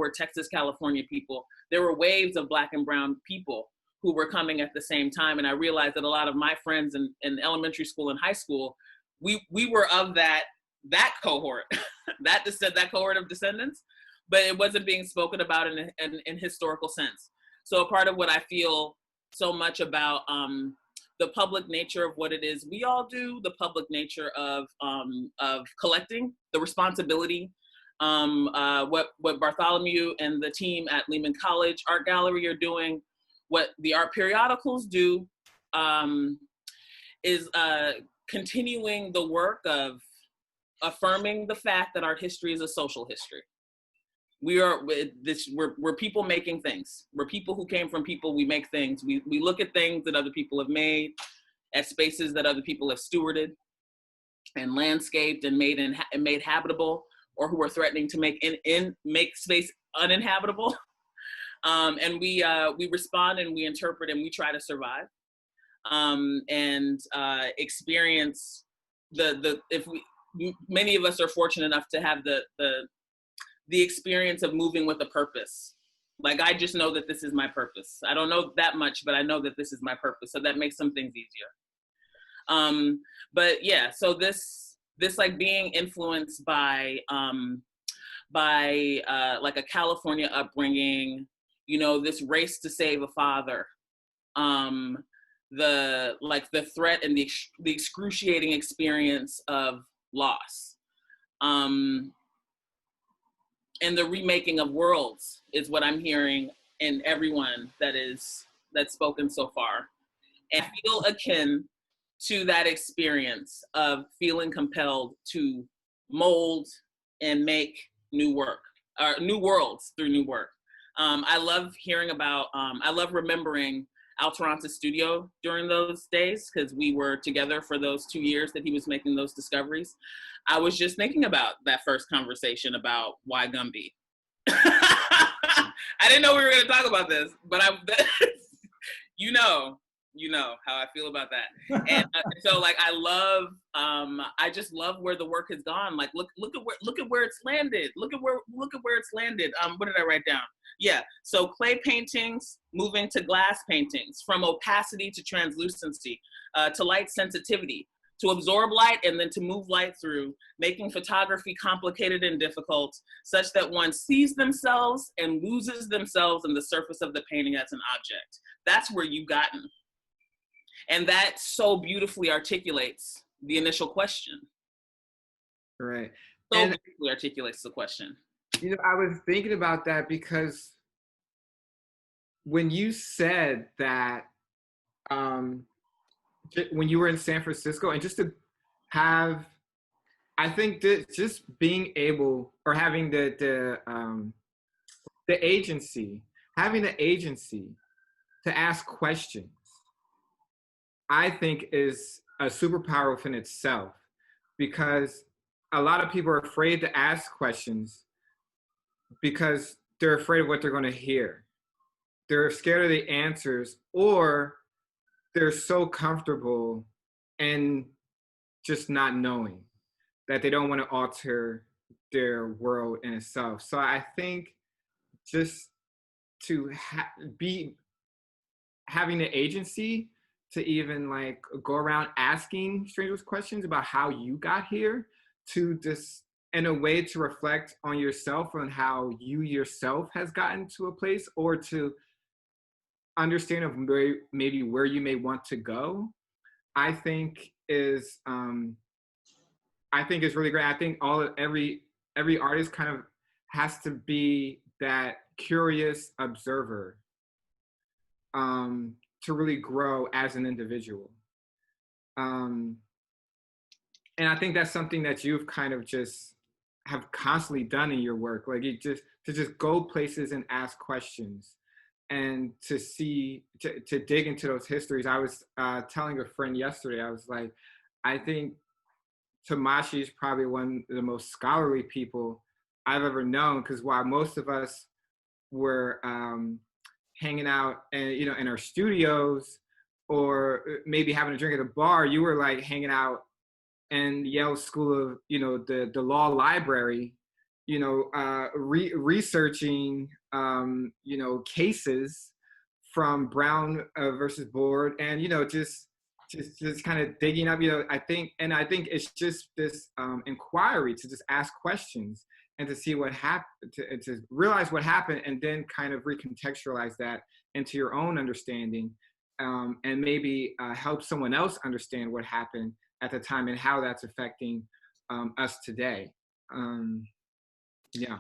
are Texas, California people. There were waves of Black and brown people who were coming at the same time. And I realized that a lot of my friends in elementary school and high school, we were of that cohort, that cohort of descendants, but it wasn't being spoken about in historical sense. So a part of what I feel so much about the public nature of what it is we all do, the public nature of collecting, the responsibility, what Bartholomew and the team at Lehman College Art Gallery are doing, what the art periodicals do, is continuing the work of affirming the fact that art history is a social history. We're people making things. We're people who came from people. We make things. We look at things that other people have made, at spaces that other people have stewarded and landscaped and made habitable, or who are threatening to make space uninhabitable. And we respond and we interpret and we try to survive, and experience many of us are fortunate enough to have the experience of moving with a purpose. Like, I just know that this is my purpose. I don't know that much, but I know that this is my purpose. So that makes some things easier. But yeah, so this like being influenced by like a California upbringing, this race to save a father, the threat and the excruciating experience of loss, and the remaking of worlds is what I'm hearing in everyone that's spoken so far. And I feel akin to that experience of feeling compelled to mold and make new worlds through new work. I love hearing about, I love remembering Alteronce's studio during those days, because we were together for those 2 years that he was making those discoveries. I was just thinking about that first conversation about why Gumby. I didn't know we were going to talk about this, but you know how I feel about that. And so, like, I just love where the work has gone. Like, look at where it's landed. Look at where it's landed. What did I write down? Yeah. So clay paintings moving to glass paintings, from opacity to translucency, to light sensitivity, to absorb light and then to move light through, making photography complicated and difficult, such that one sees themselves and loses themselves in the surface of the painting as an object. That's where you've gotten. And that so beautifully articulates the initial question. Right. So beautifully articulates the question. I was thinking about that because when you said that, when you were in San Francisco, and just to have, I think that just being able, or having the agency, having the agency to ask questions, I think is a superpower within itself, because a lot of people are afraid to ask questions because they're afraid of what they're going to hear. They're scared of the answers, or they're so comfortable and just not knowing that they don't want to alter their world in itself. So I think just to be having the agency to even like go around asking strangers questions about how you got here, to just in a way to reflect on yourself and how you yourself has gotten to a place, or to understand of maybe where you may want to go, I think is really great. I think every artist kind of has to be that curious observer to really grow as an individual. And I think that's something that you've kind of just have constantly done in your work, like to just go places and ask questions and to dig into those histories. I was telling a friend yesterday, I was like, I think Tomashi is probably one of the most scholarly people I've ever known, because while most of us were hanging out and in our studios or maybe having a drink at a bar, you were like hanging out in Yale School of the law library, researching cases from Brown versus Board, and just kind of digging up. I think it's just this inquiry to just ask questions and to see what happened, to realize what happened, and then kind of recontextualize that into your own understanding, and maybe help someone else understand what happened at the time and how that's affecting us today. Yeah.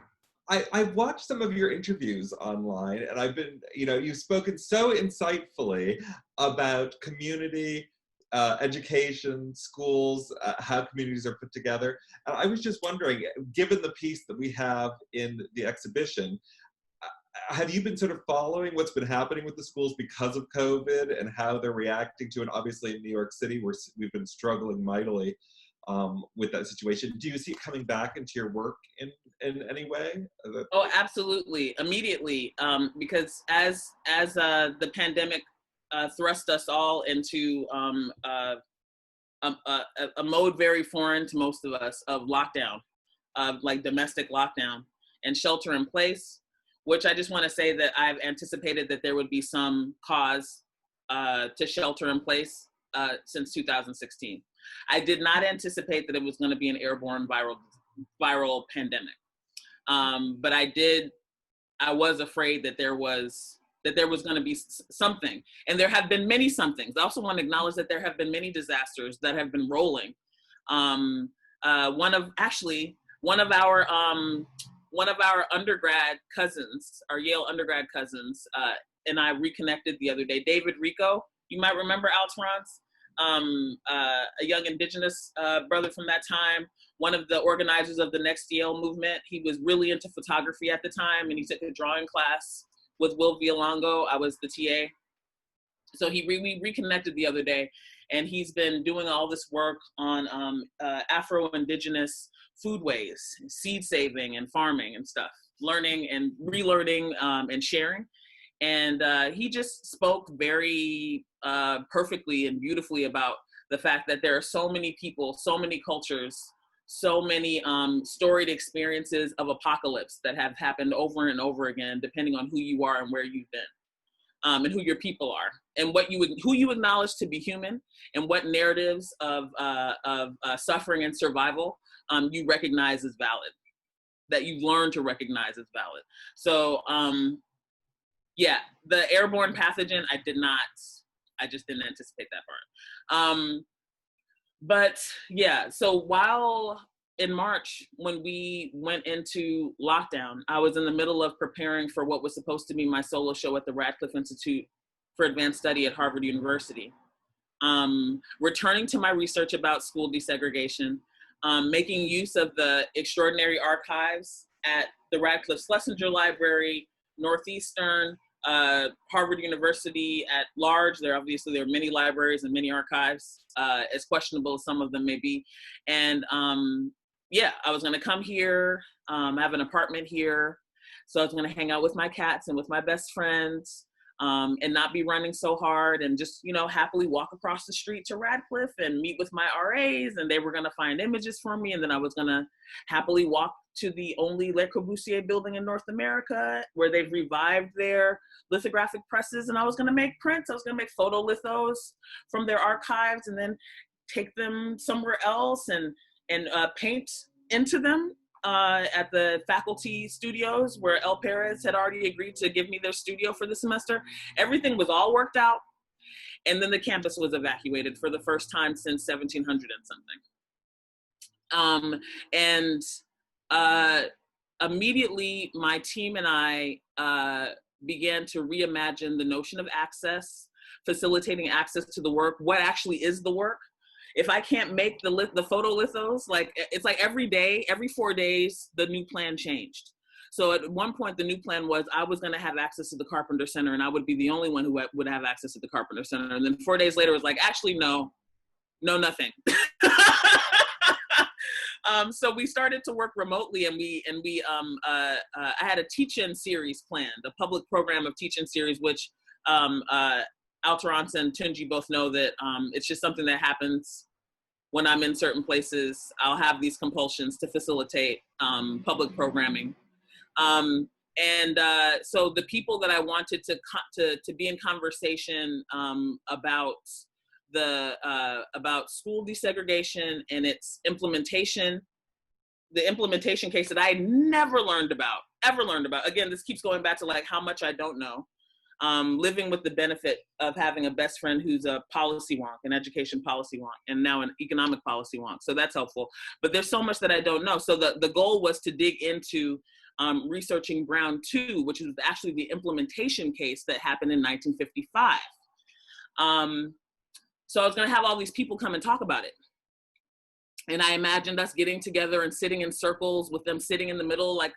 I've watched some of your interviews online, and I've been, you've spoken so insightfully about community, education, schools, how communities are put together. And I was just wondering, given the piece that we have in the exhibition, have you been sort of following what's been happening with the schools because of COVID and how they're reacting to it? And obviously in New York City, we've been struggling mightily with that situation. Do you see it coming back into your work in any way? Oh, absolutely, immediately, because as the pandemic thrust us all into a mode very foreign to most of us of lockdown, like domestic lockdown and shelter in place, which I just want to say that I've anticipated that there would be some cause to shelter in place since 2016. I did not anticipate that it was going to be an airborne viral pandemic. But I was afraid that there was going to be something. And there have been many somethings. I also want to acknowledge that there have been many disasters that have been rolling. One of our undergrad cousins, our Yale undergrad cousins, and I reconnected the other day. David Rico, you might remember Alteronce, a young indigenous brother from that time, one of the organizers of the Next Yale movement. He was really into photography at the time, and he took a drawing class with Will Vialongo. I was the TA. So we reconnected the other day, and he's been doing all this work on Afro-Indigenous foodways, seed saving and farming and stuff, learning and relearning and sharing. And he just spoke very perfectly and beautifully about the fact that there are so many people, so many cultures, so many storied experiences of apocalypse that have happened over and over again, depending on who you are and where you've been, and who your people are, and who you acknowledge to be human, and what narratives of suffering and survival you recognize as valid, that you've learned to recognize as valid. So yeah, the airborne pathogen, I just didn't anticipate that part. But yeah, so while in March, when we went into lockdown, I was in the middle of preparing for what was supposed to be my solo show at the Radcliffe Institute for Advanced Study at Harvard University. Returning to my research about school desegregation, making use of the extraordinary archives at the Radcliffe Schlesinger Library, Northeastern, Harvard University at large. There are many libraries and many archives, as questionable as some of them may be. And yeah, I was gonna come here, have an apartment here. So I was gonna hang out with my cats and with my best friends, and not be running so hard, and just, you know, happily walk across the street to Radcliffe and meet with my RAs, and they were gonna find images for me, and then I was gonna happily walk to the only Le Corbusier building in North America where they've revived their lithographic presses, and I was gonna make prints. I was gonna make photolithos from their archives and then take them somewhere else and paint into them at the faculty studios where El Perez had already agreed to give me their studio for the semester. Everything was all worked out. And then the campus was evacuated for the first time since 1700 and something. Immediately, my team and I began to reimagine the notion of access, facilitating access to the work. What actually is the work? If I can't make the photolithos, like, it's like every day, every 4 days, the new plan changed. So at one point, the new plan was I was gonna have access to the Carpenter Center, and I would be the only one who would have access to the Carpenter Center. And then 4 days later, it was like, actually, no, nothing. So we started to work remotely, and I had a teach-in series planned, a public program of teach-in series, which Alteronce and Tunji both know that it's just something that happens when I'm in certain places. I'll have these compulsions to facilitate public programming. So the people that I wanted to be in conversation about school desegregation and its implementation, the implementation case that I never learned about. Again, this keeps going back to like how much I don't know. Living with the benefit of having a best friend who's a policy wonk, an education policy wonk, and now an economic policy wonk. So that's helpful. But there's so much that I don't know. So the goal was to dig into researching Brown 2, which is actually the implementation case that happened in 1955. So I was gonna have all these people come and talk about it. And I imagined us getting together and sitting in circles with them sitting in the middle, like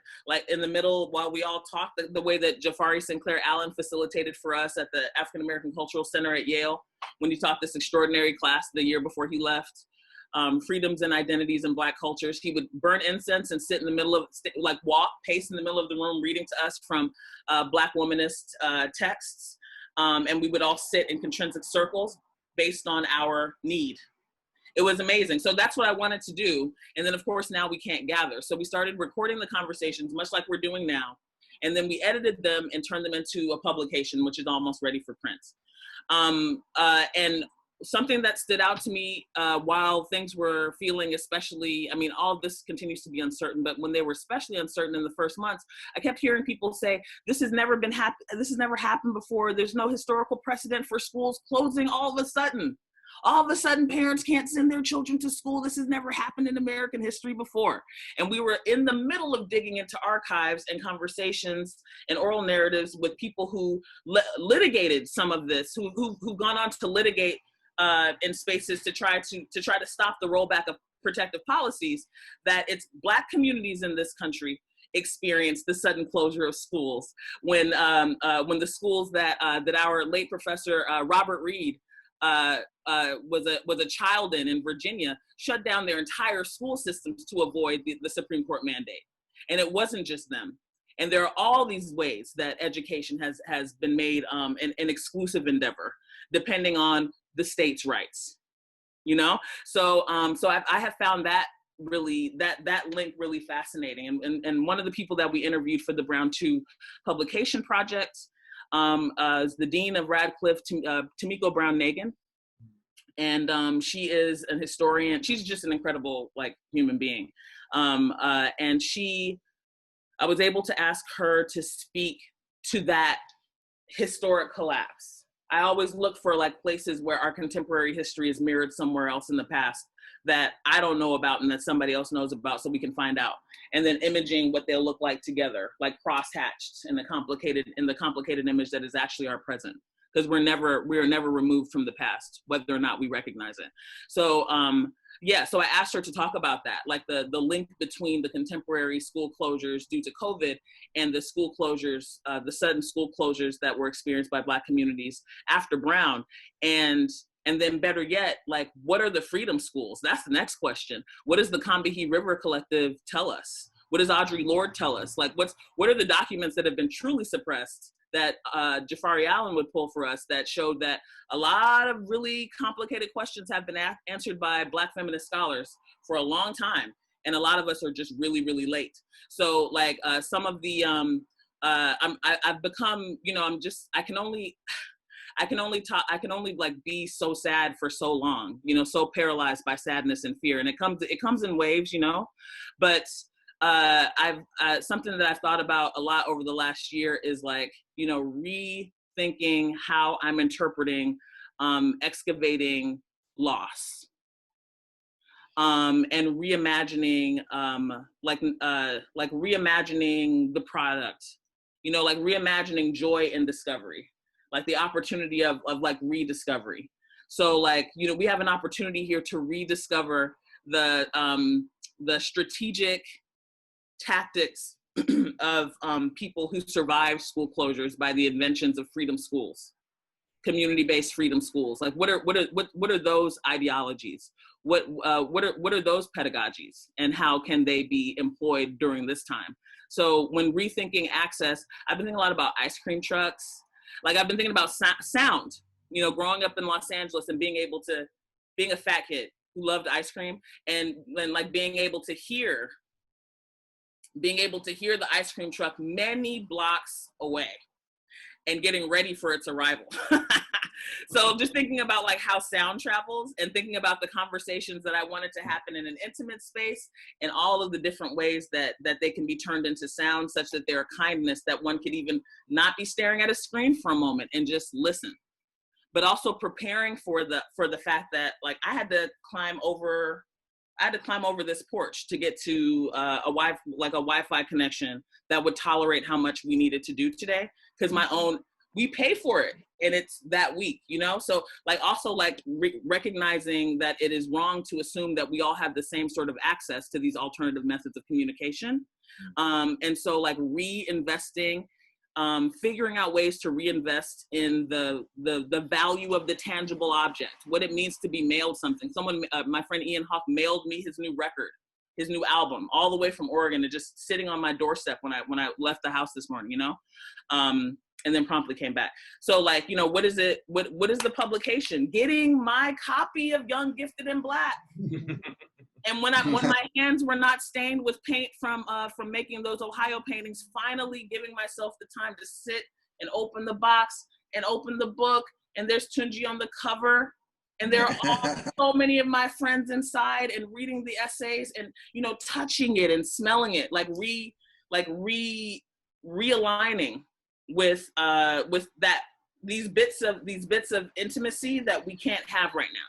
in the middle while we all talked, the way that Jafari Sinclair Allen facilitated for us at the African American Cultural Center at Yale when he taught this extraordinary class the year before he left, Freedoms and Identities in Black Cultures. He would burn incense and sit in the middle of, pace in the middle of the room reading to us from Black womanist texts. And we would all sit in concentric circles based on our need. It was amazing. So that's what I wanted to do. And then of course, now we can't gather. So we started recording the conversations, much like we're doing now. And then we edited them and turned them into a publication, which is almost ready for print. And something that stood out to me while things were feeling especially, I mean, all of this continues to be uncertain, but when they were especially uncertain in the first months, I kept hearing people say, this has never happened before. There's no historical precedent for schools closing all of a sudden. All of a sudden, parents can't send their children to school. This has never happened in American history before. And we were in the middle of digging into archives and conversations and oral narratives with people who litigated some of this, who've gone on to litigate in spaces to try to stop the rollback of protective policies, that it's Black communities in this country experienced the sudden closure of schools when the schools that our late professor Robert Reed was a child in Virginia, shut down their entire school systems to avoid the Supreme Court mandate. And it wasn't just them. And there are all these ways that education has been made an exclusive endeavor, depending on the state's rights, you know? So I have found that really, that link really fascinating. And one of the people that we interviewed for the Brown 2 publication project is the Dean of Radcliffe, Tomiko Brown-Nagin. And she is an historian. She's just an incredible human being. And I was able to ask her to speak to that historic collapse. I always look for places where our contemporary history is mirrored somewhere else in the past that I don't know about and that somebody else knows about, so we can find out. And then imaging what they'll look like together, like cross-hatched in the complicated image that is actually our present. because we are never removed from the past, whether or not we recognize it. So so I asked her to talk about that, like the link between the contemporary school closures due to COVID and the school closures, the sudden school closures that were experienced by Black communities after Brown. And then better yet, like, what are the freedom schools? That's the next question. What does the Combahee River Collective tell us? What does Audre Lorde tell us? Like, what are the documents that have been truly suppressed that Jafari Allen would pull for us that showed that a lot of really complicated questions have been answered by Black feminist scholars for a long time. And a lot of us are just really, really late. So like some of the, I've become, I can only like be so sad for so long, so paralyzed by sadness and fear. And it comes in waves, but I've something that I've thought about a lot over the last year is like, rethinking how I'm interpreting excavating loss, and reimagining like reimagining the product, like reimagining joy in discovery, like the opportunity of like rediscovery. So like, we have an opportunity here to rediscover the strategic tactics of people who survived school closures by the inventions of freedom schools, community-based freedom schools. Like what are those ideologies? What are those pedagogies, and how can they be employed during this time? So when rethinking access, I've been thinking a lot about ice cream trucks. Like I've been thinking about sound, growing up in Los Angeles and being a fat kid who loved ice cream, and then like being able to hear the ice cream truck many blocks away and getting ready for its arrival. So just thinking about like how sound travels, and thinking about the conversations that I wanted to happen in an intimate space, and all of the different ways that they can be turned into sound, such that they're a kindness that one could even not be staring at a screen for a moment and just listen. But also preparing for the fact that like I had to climb over this porch to get to a Wi-Fi connection that would tolerate how much we needed to do today, because we pay for it and it's that week, So like also like recognizing that it is wrong to assume that we all have the same sort of access to these alternative methods of communication. And so like reinvesting, figuring out ways to reinvest in the value of the tangible object, what it means to be mailed something. Someone, my friend Ian Hawk, mailed me his new record, his new album, all the way from Oregon, and just sitting on my doorstep when I left the house this morning, and then promptly came back. So like, what is it? What is the publication? Getting my copy of Young, Gifted, and Black. And when my hands were not stained with paint from making those Ohio paintings, finally giving myself the time to sit and open the box and open the book, and there's Tunji on the cover, and there are so many of my friends inside, and reading the essays and touching it and smelling it, realigning with these bits of intimacy that we can't have right now.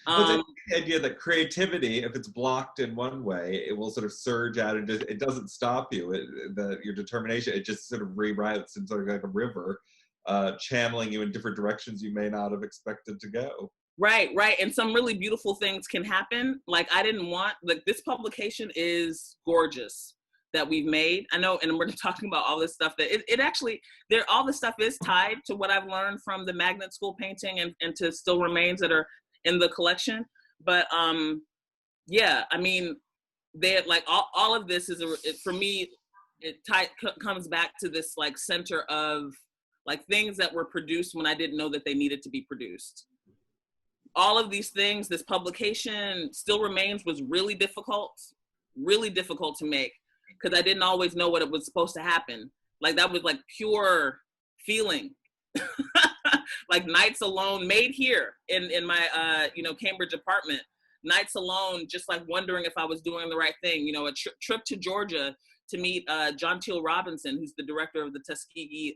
The idea that creativity, if it's blocked in one way, it will sort of surge out, and it doesn't stop you. Your determination, it just sort of reroutes in sort of like a river, channeling you in different directions you may not have expected to go. Right. And some really beautiful things can happen. Like this publication is gorgeous that we've made. I know, and we're talking about all this stuff that it actually, all this stuff is tied to what I've learned from the magnet school painting and to still remains that are in the collection. But yeah, I mean, they like all of this is for me, it comes back to this like center of like things that were produced when I didn't know that they needed to be produced. All of these things, this publication, Still Remains, was really difficult to make, because I didn't always know what it was supposed to happen. Like that was like pure feeling. Like nights alone, made here in my Cambridge apartment. Nights alone, just like wondering if I was doing the right thing. A trip to Georgia to meet John Teal Robinson, who's the director of the Tuskegee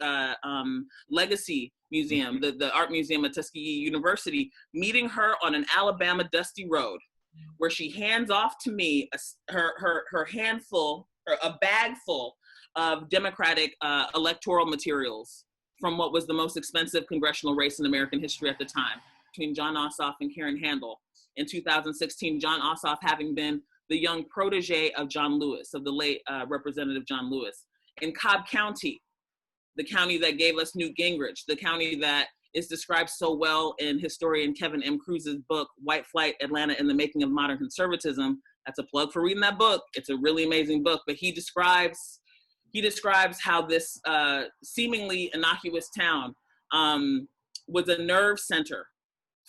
Legacy Museum, the art museum at Tuskegee University. Meeting her on an Alabama dusty road, where she hands off to me her handful, or a bag full of Democratic electoral materials from what was the most expensive congressional race in American history at the time, between John Ossoff and Karen Handel. In 2016, John Ossoff having been the young protege of John Lewis, of the late Representative John Lewis. In Cobb County, the county that gave us Newt Gingrich, the county that is described so well in historian Kevin M. Cruz's book, White Flight, Atlanta and the Making of Modern Conservatism. That's a plug for reading that book. It's a really amazing book, but he describes how this seemingly innocuous town was a nerve center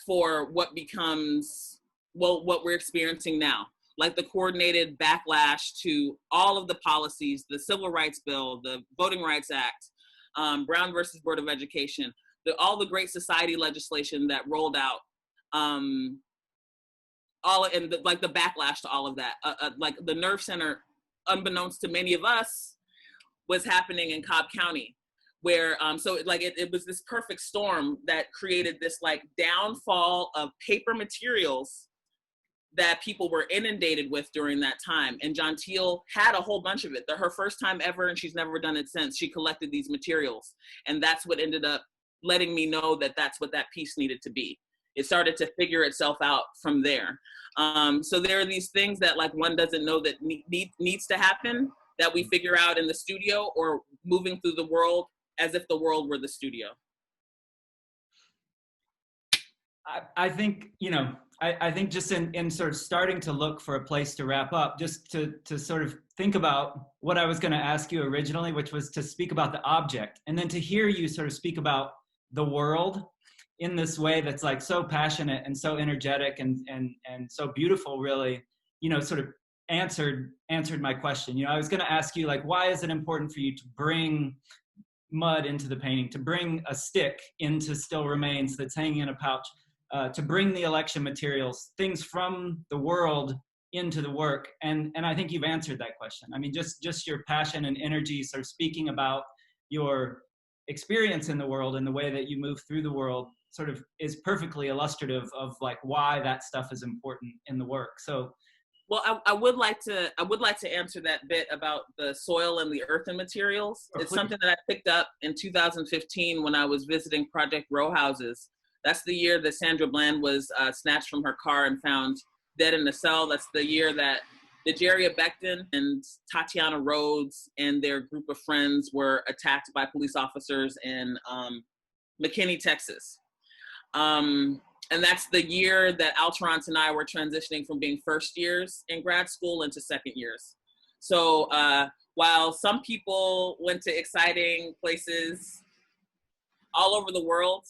for what becomes, well, what we're experiencing now. Like the coordinated backlash to all of the policies, the Civil Rights Bill, the Voting Rights Act, Brown versus Board of Education, all the Great Society legislation that rolled out, the backlash to all of that, like the nerve center, unbeknownst to many of us, was happening in Cobb County, where it was this perfect storm that created this like downfall of paper materials that people were inundated with during that time. And John Teal had a whole bunch of it. Her first time ever, and she's never done it since, she collected these materials. And that's what ended up letting me know that that's what that piece needed to be. It started to figure itself out from there. So there are these things that like one doesn't know that needs to happen, that we figure out in the studio or moving through the world as if the world were the studio. I think, I think just in sort of starting to look for a place to wrap up, just to sort of think about what I was going to ask you originally, which was to speak about the object, and then to hear you sort of speak about the world in this way that's like so passionate and so energetic and so beautiful, really, sort of answered my question. I was going to ask you, like, why is it important for you to bring mud into the painting, to bring a stick into Still Remains that's hanging in a pouch, to bring the election materials, things from the world into the work. And I think you've answered that question. I mean, just your passion and energy, sort of speaking about your experience in the world and the way that you move through the world sort of is perfectly illustrative of like why that stuff is important in the work. So, well, I would like to answer that bit about the soil and the earthen materials. It's something that I picked up in 2015 when I was visiting Project Row Houses. That's the year that Sandra Bland was snatched from her car and found dead in a cell. That's the year that Nigeria Becton and Tatiana Rhodes and their group of friends were attacked by police officers in McKinney, Texas. And that's the year that Alteronce and I were transitioning from being first years in grad school into second years. So while some people went to exciting places all over the world,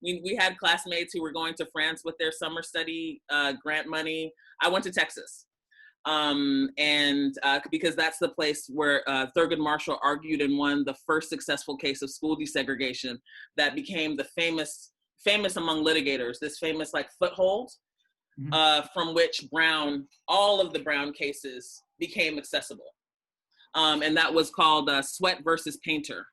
we had classmates who were going to France with their summer study grant money. I went to Texas. Because that's the place where Thurgood Marshall argued and won the first successful case of school desegregation that became the famous among litigators, this famous like foothold from which all of the Brown cases became accessible. And that was called Sweat versus Painter.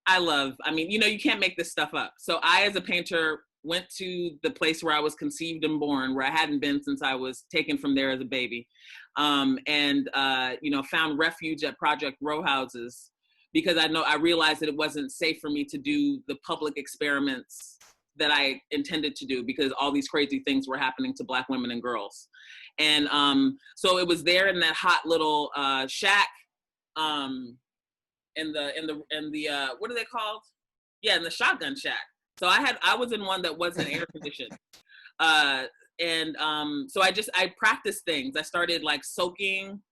You can't make this stuff up. So I, as a painter, went to the place where I was conceived and born, where I hadn't been since I was taken from there as a baby, found refuge at Project Row Houses because I realized that it wasn't safe for me to do the public experiments that I intended to do because all these crazy things were happening to Black women and girls. And so it was there in that hot little shack, in the what are they called? Yeah, in the shotgun shack. So I was in one that wasn't air conditioned. So I practiced things. I started like soaking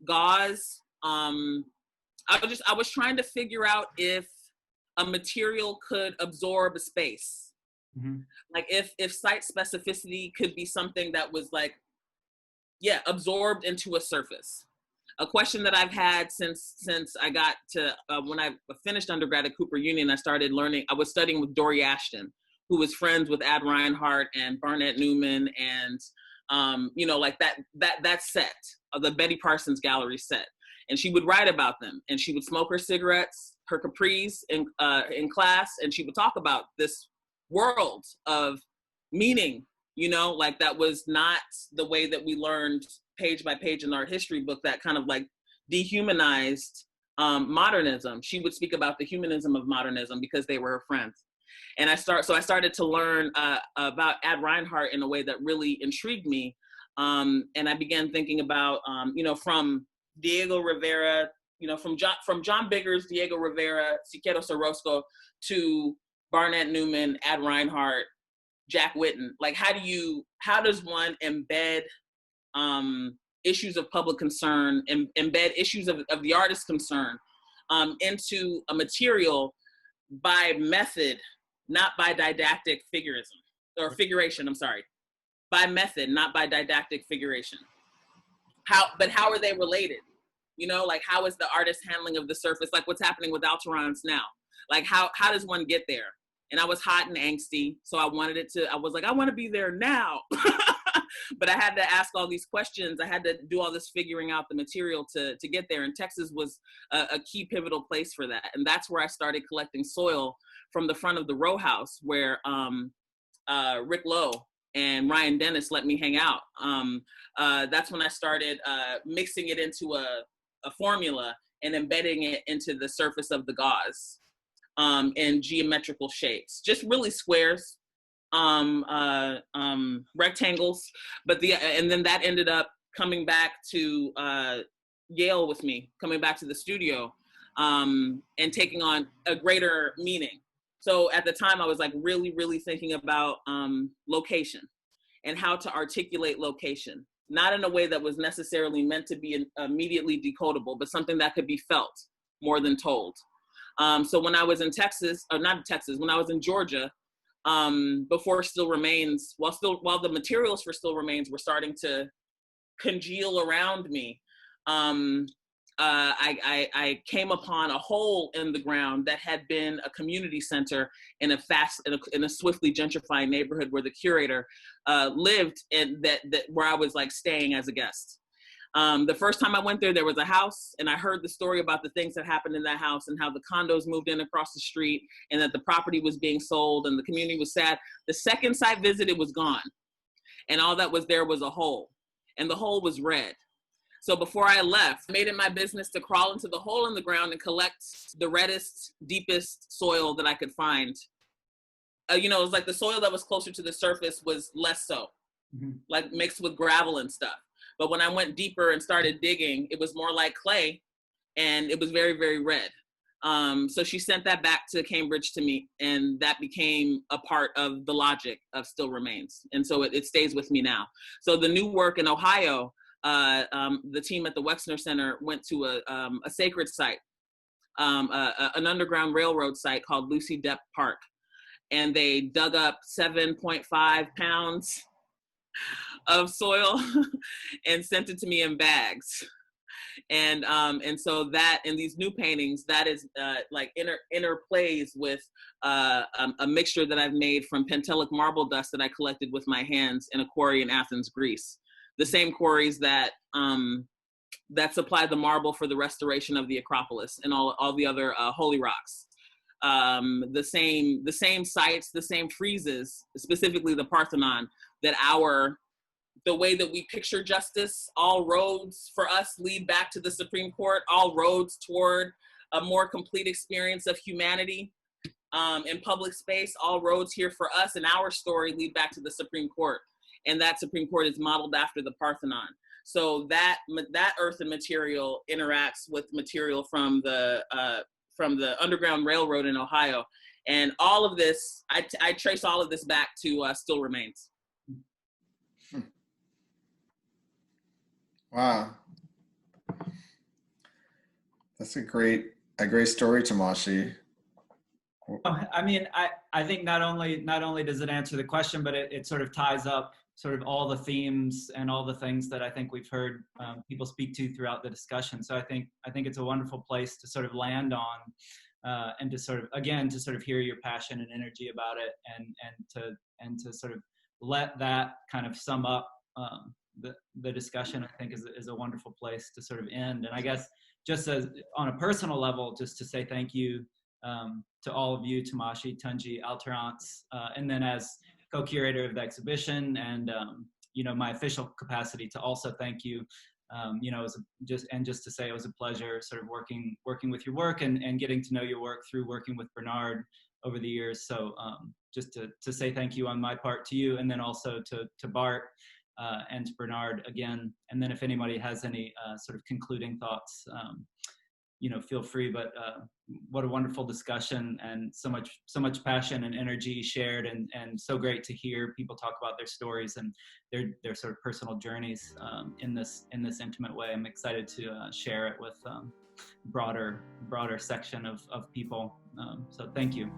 gauze. I was trying to figure out if a material could absorb a space. Mm-hmm. Like if site specificity could be something that was like, absorbed into a surface. A question that I've had since I got to, when I finished undergrad at Cooper Union, I was studying with Dory Ashton, who was friends with Ad Reinhardt and Barnett Newman and, that set, the Betty Parsons Gallery set. And she would write about them and she would smoke her cigarettes, her capris in class, and she would talk about this world of meaning, that was not the way that we learned page by page in our history book that kind of like dehumanized modernism. She would speak about the humanism of modernism because they were her friends. And I started to learn about Ad Reinhardt in a way that really intrigued me. And I began thinking about, from Diego Rivera, from John Biggers, Diego Rivera, Siqueiros Orozco, to Barnett Newman, Ad Reinhardt, Jack Whitten. Like, how does one embed issues of public concern, embed issues of the artist's concern into a material by method, not by didactic figuration, I'm sorry. By method, not by didactic figuration. How are they related? Like, how is the artist handling of the surface? Like what's happening with Alteronce now? Like, how does one get there? And I was hot and angsty, so I was like, I want to be there now. But I had to ask all these questions. I had to do all this figuring out the material to get there. And Texas was a key pivotal place for that. And that's where I started collecting soil from the front of the row house where Rick Lowe and Ryan Dennis let me hang out. That's when I started mixing it into a formula and embedding it into the surface of the gauze in geometrical shapes, just really squares, rectangles, and then that ended up coming back to Yale with me, coming back to the studio and taking on a greater meaning. So at the time I was like really, really thinking about location and how to articulate location, not in a way that was necessarily meant to be immediately decodable, but something that could be felt more than told. So when I was in when I was in Georgia, before Still Remains, while the materials for Still Remains were starting to congeal around me, I came upon a hole in the ground that had been a community center in a swiftly gentrifying neighborhood where the curator lived, and where I was like staying as a guest. The first time I went there was a house, and I heard the story about the things that happened in that house and how the condos moved in across the street and that the property was being sold and the community was sad. The second site visit, it was gone. And all that was there was a hole, and the hole was red. So before I left, I made it my business to crawl into the hole in the ground and collect the reddest, deepest soil that I could find. It was like the soil that was closer to the surface was less so, like mixed with gravel and stuff. But when I went deeper and started digging, it was more like clay, and it was very, very red. So she sent that back to Cambridge to me, and that became a part of the logic of Still Remains. And so it stays with me now. So the new work in Ohio, the team at the Wexner Center went to a sacred site, an underground railroad site called Lucy Depp Park. And they dug up 7.5 pounds of soil and sent it to me in bags. And so that in these new paintings, that is like interplays with a mixture that I've made from Pentelic marble dust that I collected with my hands in a quarry in Athens, Greece. The same quarries that supplied the marble for the restoration of the Acropolis and all the other holy rocks. The same sites, the same friezes, specifically the Parthenon, the way that we picture justice, all roads for us lead back to the Supreme Court, all roads toward a more complete experience of humanity in public space, all roads here for us and our story lead back to the Supreme Court. And that Supreme Court is modeled after the Parthenon. So that earthen material interacts with material from the Underground Railroad in Ohio. And all of this, I trace all of this back to Still Remains. Wow. That's a great story, Tomashi. I mean, I think not only does it answer the question, but it sort of ties up sort of all the themes and all the things that I think we've heard people speak to throughout the discussion. So I think it's a wonderful place to sort of land on and to sort of hear your passion and energy about it, and to sort of let that kind of sum up the discussion. I think is a wonderful place to sort of end. And I guess just as on a personal level, just to say thank you to all of you, Tomashi, Tunji, Alteronce, and then as co-curator of the exhibition and my official capacity to also thank you it was just to say it was a pleasure sort of working with your work and getting to know your work through working with Bernard over the years. So just to say thank you on my part to you, and then also to Bart and to Bernard again. And then if anybody has any sort of concluding thoughts, feel free. But what a wonderful discussion, and so much passion and energy shared, and so great to hear people talk about their stories and their sort of personal journeys in this intimate way. I'm excited to share it with broader section of people. So thank you.